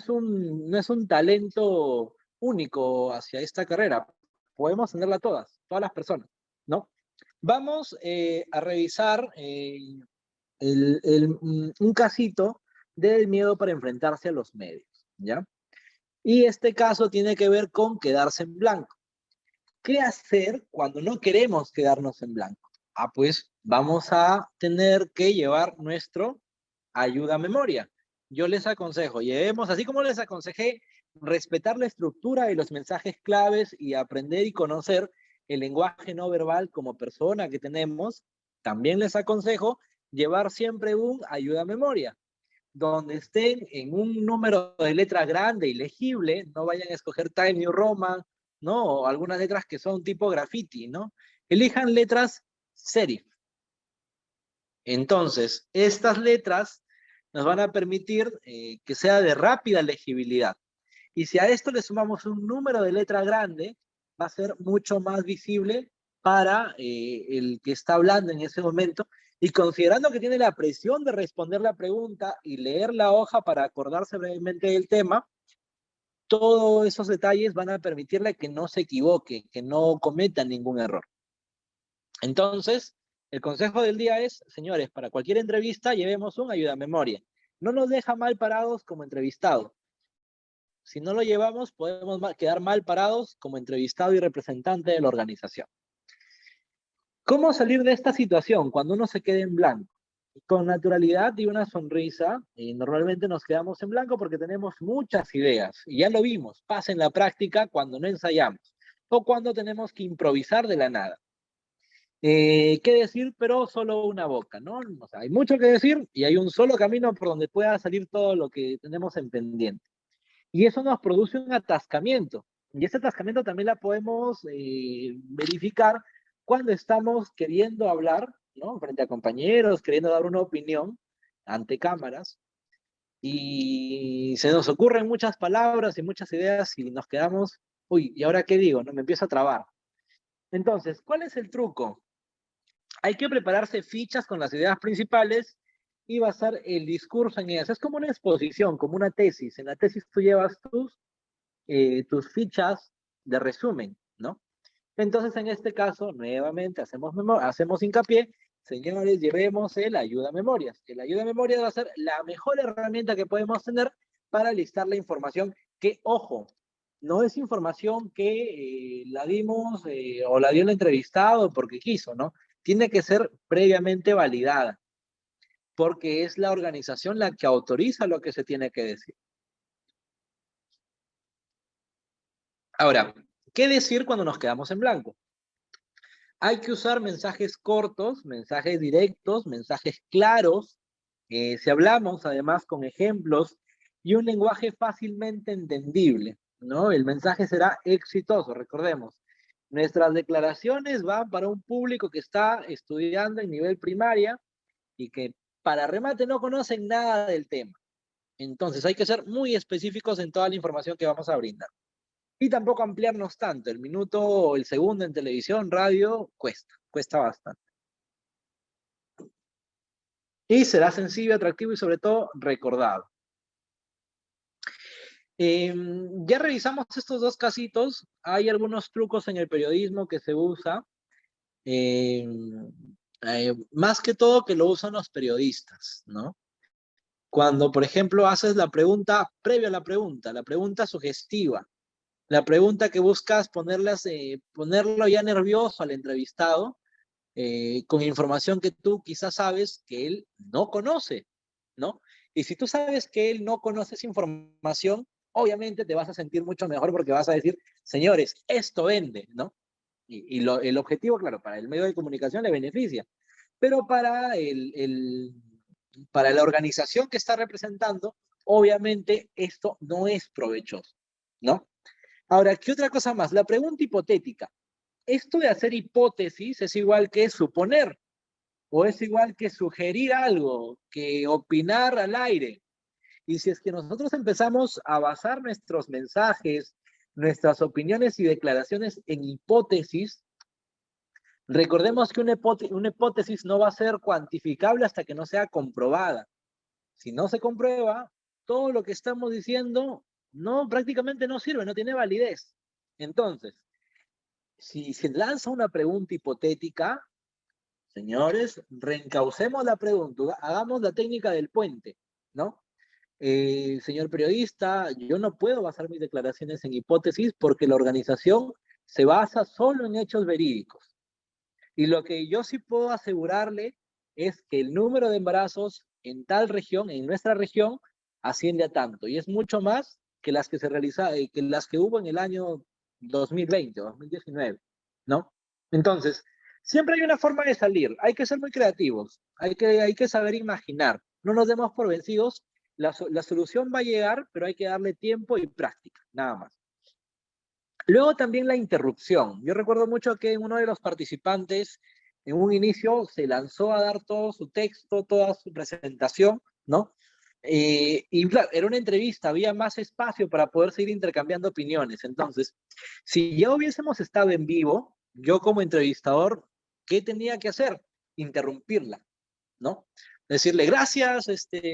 un talento único hacia esta carrera. Podemos tenerla todas las personas, ¿no? Vamos a revisar un casito del miedo para enfrentarse a los medios, ¿ya? Y este caso tiene que ver con quedarse en blanco. ¿Qué hacer cuando no queremos quedarnos en blanco? Pues vamos a tener que llevar nuestro ayuda a memoria. Yo les aconsejo, llevemos, así como les aconsejé, respetar la estructura y los mensajes claves y aprender y conocer el lenguaje no verbal como persona que tenemos, también les aconsejo llevar siempre un ayuda a memoria, donde estén en un número de letra grande y legible, no vayan a escoger Time New Roman ¿no? O algunas letras que son tipo graffiti, ¿no? Elijan letras serif. Entonces, estas letras nos van a permitir que sea de rápida legibilidad. Y si a esto le sumamos un número de letra grande, va a ser mucho más visible para el que está hablando en ese momento. Y considerando que tiene la presión de responder la pregunta y leer la hoja para acordarse brevemente del tema, todos esos detalles van a permitirle que no se equivoque, que no cometa ningún error. Entonces, el consejo del día es, señores, para cualquier entrevista llevemos un ayudamemoria. No nos deja mal parados como entrevistados. Si no lo llevamos, podemos quedar mal parados como entrevistado y representante de la organización. ¿Cómo salir de esta situación cuando uno se quede en blanco? Con naturalidad y una sonrisa, y normalmente nos quedamos en blanco porque tenemos muchas ideas, y ya lo vimos, pasa en la práctica cuando no ensayamos, o cuando tenemos que improvisar de la nada. ¿Qué decir? Pero solo una boca, ¿no? O sea, hay mucho que decir y hay un solo camino por donde pueda salir todo lo que tenemos en pendiente. Y eso nos produce un atascamiento. Y ese atascamiento también la podemos verificar cuando estamos queriendo hablar, ¿no? Frente a compañeros, queriendo dar una opinión ante cámaras. Y se nos ocurren muchas palabras y muchas ideas y nos quedamos, uy, ¿y ahora qué digo? No, me empiezo a trabar. Entonces, ¿cuál es el truco? Hay que prepararse fichas con las ideas principales y basar el discurso en ellas. Es como una exposición, como una tesis. En la tesis tú llevas tus fichas de resumen, ¿no? Entonces, en este caso, nuevamente hacemos hincapié, señores, llevemos el ayuda memorias. El ayuda memorias va a ser la mejor herramienta que podemos tener para listar la información que, ojo, no es información que la dimos o la dio el entrevistado porque quiso, ¿no? Tiene que ser previamente validada, porque es la organización la que autoriza lo que se tiene que decir. Ahora, ¿qué decir cuando nos quedamos en blanco? Hay que usar mensajes cortos, mensajes directos, mensajes claros. Si hablamos además con ejemplos y un lenguaje fácilmente entendible, ¿no? El mensaje será exitoso, recordemos. Nuestras declaraciones van para un público que está estudiando en nivel primaria y que para remate no conocen nada del tema. Entonces hay que ser muy específicos en toda la información que vamos a brindar. Y tampoco ampliarnos tanto. El minuto o el segundo en televisión, radio, cuesta bastante. Y será sencillo, atractivo y sobre todo recordado. Ya revisamos estos dos casitos. Hay algunos trucos en el periodismo que se usa. Más que todo que lo usan los periodistas, ¿no? Cuando, por ejemplo, haces la pregunta previa a la pregunta sugestiva, la pregunta que buscas ponerlo ya nervioso al entrevistado, con información que tú quizás sabes que él no conoce, ¿no? Y si tú sabes que él no conoce esa información, obviamente te vas a sentir mucho mejor porque vas a decir, señores, esto vende, ¿no? Y el objetivo, claro, para el medio de comunicación le beneficia, pero para la organización que está representando, obviamente esto no es provechoso, ¿no? Ahora, ¿qué otra cosa más? La pregunta hipotética. Esto de hacer hipótesis es igual que suponer, o es igual que sugerir algo, que opinar al aire. Y si es que nosotros empezamos a basar nuestros mensajes, nuestras opiniones y declaraciones en hipótesis, recordemos que una hipótesis no va a ser cuantificable hasta que no sea comprobada. Si no se comprueba, todo lo que estamos diciendo prácticamente no sirve, no tiene validez. Entonces, si se lanza una pregunta hipotética, señores, reencaucemos la pregunta, hagamos la técnica del puente, ¿no? Señor periodista, yo no puedo basar mis declaraciones en hipótesis porque la organización se basa solo en hechos verídicos. Y lo que yo sí puedo asegurarle es que el número de embarazos en tal región, en nuestra región, asciende a tanto. Y es mucho más que las que que las que hubo en el año 2020 o 2019, ¿no? Entonces, siempre hay una forma de salir. Hay que ser muy creativos. Hay que saber imaginar. No nos demos por vencidos. La solución va a llegar, pero hay que darle tiempo y práctica, nada más. Luego también la interrupción. Yo recuerdo mucho que uno de los participantes en un inicio se lanzó a dar todo su texto, toda su presentación, ¿no? Y claro, era una entrevista, había más espacio para poder seguir intercambiando opiniones. Entonces, si ya hubiésemos estado en vivo, yo como entrevistador, ¿qué tenía que hacer? Interrumpirla, ¿no? Decirle, gracias,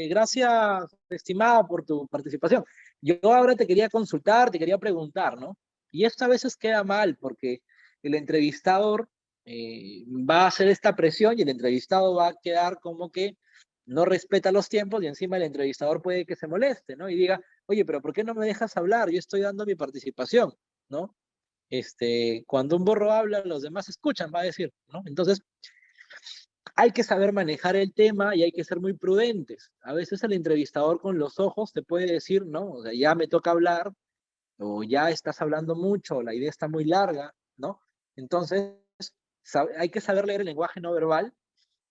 gracias, estimada, por tu participación. Yo ahora te quería consultar, te quería preguntar, ¿no? Y esto a veces queda mal porque el entrevistador va a hacer esta presión y el entrevistado va a quedar como que no respeta los tiempos y encima el entrevistador puede que se moleste, ¿no? Y diga, oye, pero ¿por qué no me dejas hablar? Yo estoy dando mi participación, ¿no? Cuando un burro habla, los demás escuchan, va a decir, ¿no? Entonces, hay que saber manejar el tema y hay que ser muy prudentes. A veces el entrevistador con los ojos te puede decir, no, o sea, ya me toca hablar, o ya estás hablando mucho, o la idea está muy larga, ¿no? Entonces, hay que saber leer el lenguaje no verbal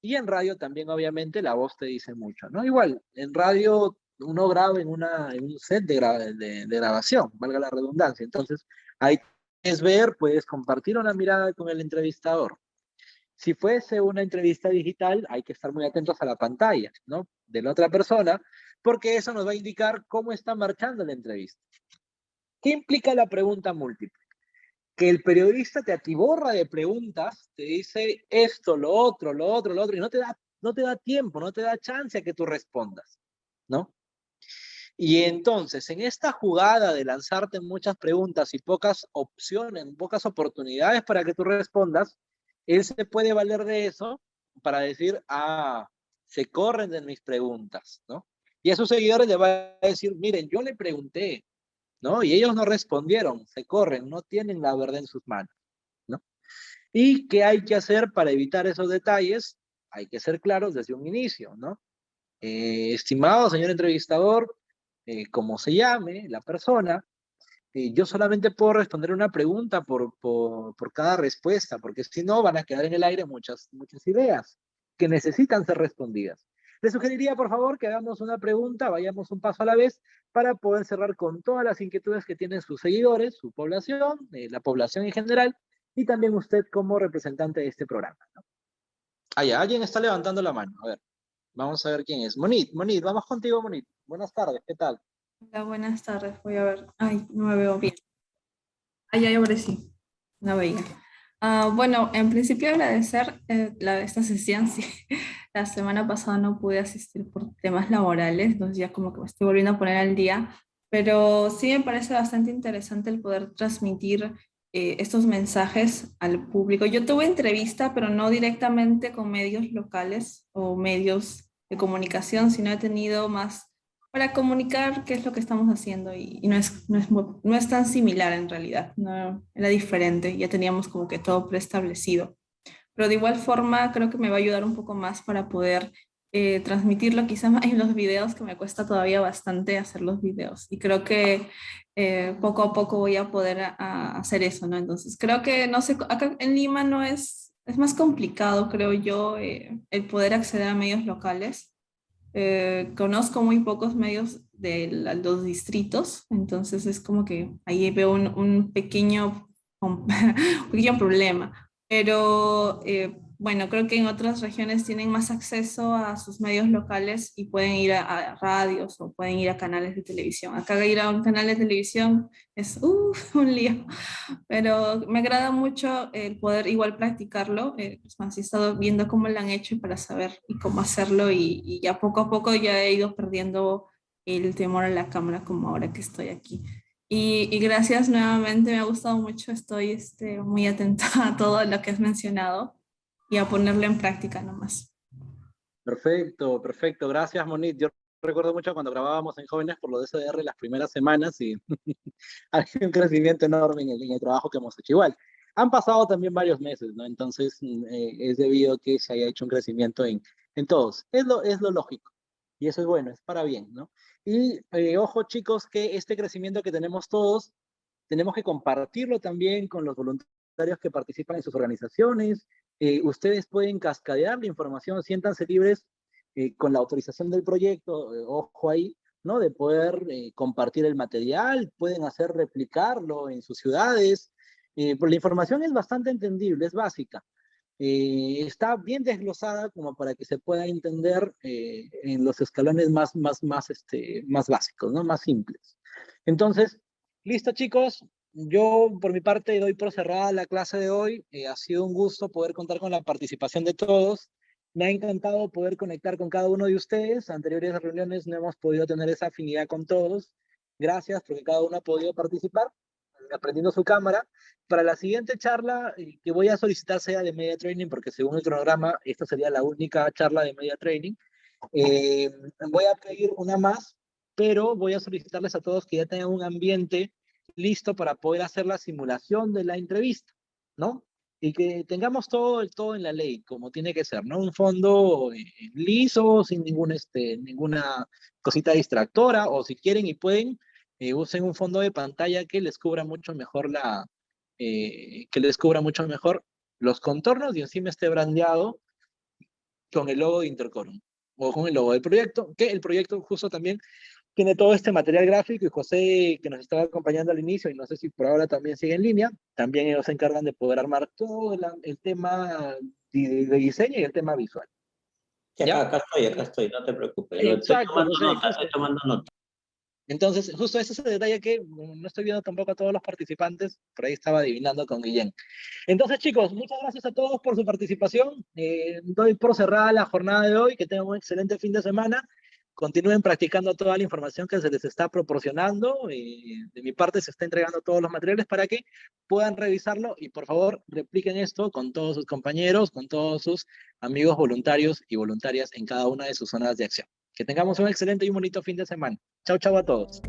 y en radio también, obviamente, la voz te dice mucho, ¿no? Igual, en radio uno graba en un set de grabación, valga la redundancia. Entonces, ahí puedes ver, puedes compartir una mirada con el entrevistador. Si fuese una entrevista digital, hay que estar muy atentos a la pantalla, ¿no? De la otra persona, porque eso nos va a indicar cómo está marchando la entrevista. ¿Qué implica la pregunta múltiple? Que el periodista te atiborra de preguntas, te dice esto, lo otro, y no te da tiempo, no te da chance a que tú respondas, ¿no? Y entonces, en esta jugada de lanzarte muchas preguntas y pocas opciones, pocas oportunidades para que tú respondas, él se puede valer de eso para decir, se corren de mis preguntas, ¿no? Y a sus seguidores le va a decir, miren, yo le pregunté, ¿no? Y ellos no respondieron, se corren, no tienen la verdad en sus manos, ¿no? ¿Y qué hay que hacer para evitar esos detalles? Hay que ser claros desde un inicio, ¿no? Estimado señor entrevistador, como se llame la persona, yo solamente puedo responder una pregunta por cada respuesta, porque si no van a quedar en el aire muchas ideas que necesitan ser respondidas. Le sugeriría, por favor, que hagamos una pregunta, vayamos un paso a la vez, para poder cerrar con todas las inquietudes que tienen sus seguidores, su población, la población en general, y también usted como representante de este programa, ¿no? Alguien está levantando la mano. A ver, vamos a ver quién es. Monit, vamos contigo, Monit. Buenas tardes, ¿qué tal? Hola, buenas tardes. Voy a ver. Ay, no me veo bien. Ay, ahora sí. No veía. Bueno, en principio agradecer esta sesión. Sí. La semana pasada no pude asistir por temas laborales, entonces ya como que me estoy volviendo a poner al día. Pero sí me parece bastante interesante el poder transmitir estos mensajes al público. Yo tuve entrevista, pero no directamente con medios locales o medios de comunicación, sino he tenido más para comunicar qué es lo que estamos haciendo y no es tan similar en realidad, no, era diferente, ya teníamos como que todo preestablecido. Pero de igual forma creo que me va a ayudar un poco más para poder transmitirlo quizás en los videos, que me cuesta todavía bastante hacer los videos. Y creo que poco a poco voy a poder hacer eso, ¿no? Entonces creo que, no sé, acá en Lima no es más complicado, creo yo, el poder acceder a medios locales. Conozco muy pocos medios de los distritos, entonces es como que ahí veo un pequeño, un pequeño problema. Pero bueno, creo que en otras regiones tienen más acceso a sus medios locales y pueden ir a radios o pueden ir a canales de televisión. Acá ir a un canal de televisión es un lío, pero me agrada mucho el poder igual practicarlo. Es más, he estado viendo cómo lo han hecho para saber y cómo hacerlo y ya poco a poco ya he ido perdiendo el temor a la cámara como ahora que estoy aquí. Y gracias nuevamente, me ha gustado mucho, estoy muy atenta a todo lo que has mencionado y a ponerlo en práctica nomás. Perfecto, perfecto. Gracias, Monit. Yo recuerdo mucho cuando grabábamos en Jóvenes por lo de SDR las primeras semanas y hay un crecimiento enorme en el trabajo que hemos hecho. Igual, han pasado también varios meses, ¿no? Entonces, es debido a que se haya hecho un crecimiento en todos. Es lo lógico. Y eso es bueno, es para bien, ¿no? Y ojo, chicos, que este crecimiento que tenemos todos, tenemos que compartirlo también con los voluntarios que participan en sus organizaciones. Ustedes pueden cascadear la información, siéntanse libres con la autorización del proyecto, ojo ahí, ¿no? De poder compartir el material, pueden hacer replicarlo en sus ciudades, pues la información es bastante entendible, es básica. Está bien desglosada como para que se pueda entender en los escalones más básicos, ¿no? Más simples. Entonces, listo chicos, yo por mi parte doy por cerrada la clase de hoy. Ha sido un gusto poder contar con la participación de todos. Me ha encantado poder conectar con cada uno de ustedes. Anteriores reuniones no hemos podido tener esa afinidad con todos. Gracias porque cada uno ha podido participar, aprendiendo su cámara. Para la siguiente charla que voy a solicitar sea de Media Training, porque según el cronograma, esta sería la única charla de Media Training. Voy a pedir una más, pero voy a solicitarles a todos que ya tengan un ambiente listo para poder hacer la simulación de la entrevista, ¿no? Y que tengamos todo en la ley, como tiene que ser, ¿no? Un fondo liso, sin ninguna cosita distractora, o si quieren y pueden, usen un fondo de pantalla que les cubra mucho mejor los contornos y encima esté brandeado con el logo de Intercorum o con el logo del proyecto, que el proyecto justo también tiene todo este material gráfico, y José, que nos estaba acompañando al inicio, y no sé si por ahora también sigue en línea, también ellos se encargan de poder armar todo el tema de diseño y el tema visual. ¿Ya? Acá estoy, no te preocupes. Exacto, Estoy tomando nota. Entonces, justo ese es el detalle que no estoy viendo tampoco a todos los participantes, por ahí estaba adivinando con Guillén. Entonces, chicos, muchas gracias a todos por su participación. Doy por cerrada la jornada de hoy, que tengan un excelente fin de semana. Continúen practicando toda la información que se les está proporcionando. De mi parte se está entregando todos los materiales para que puedan revisarlo y por favor repliquen esto con todos sus compañeros, con todos sus amigos voluntarios y voluntarias en cada una de sus zonas de acción. Que tengamos un excelente y bonito fin de semana. Chau, chau a todos.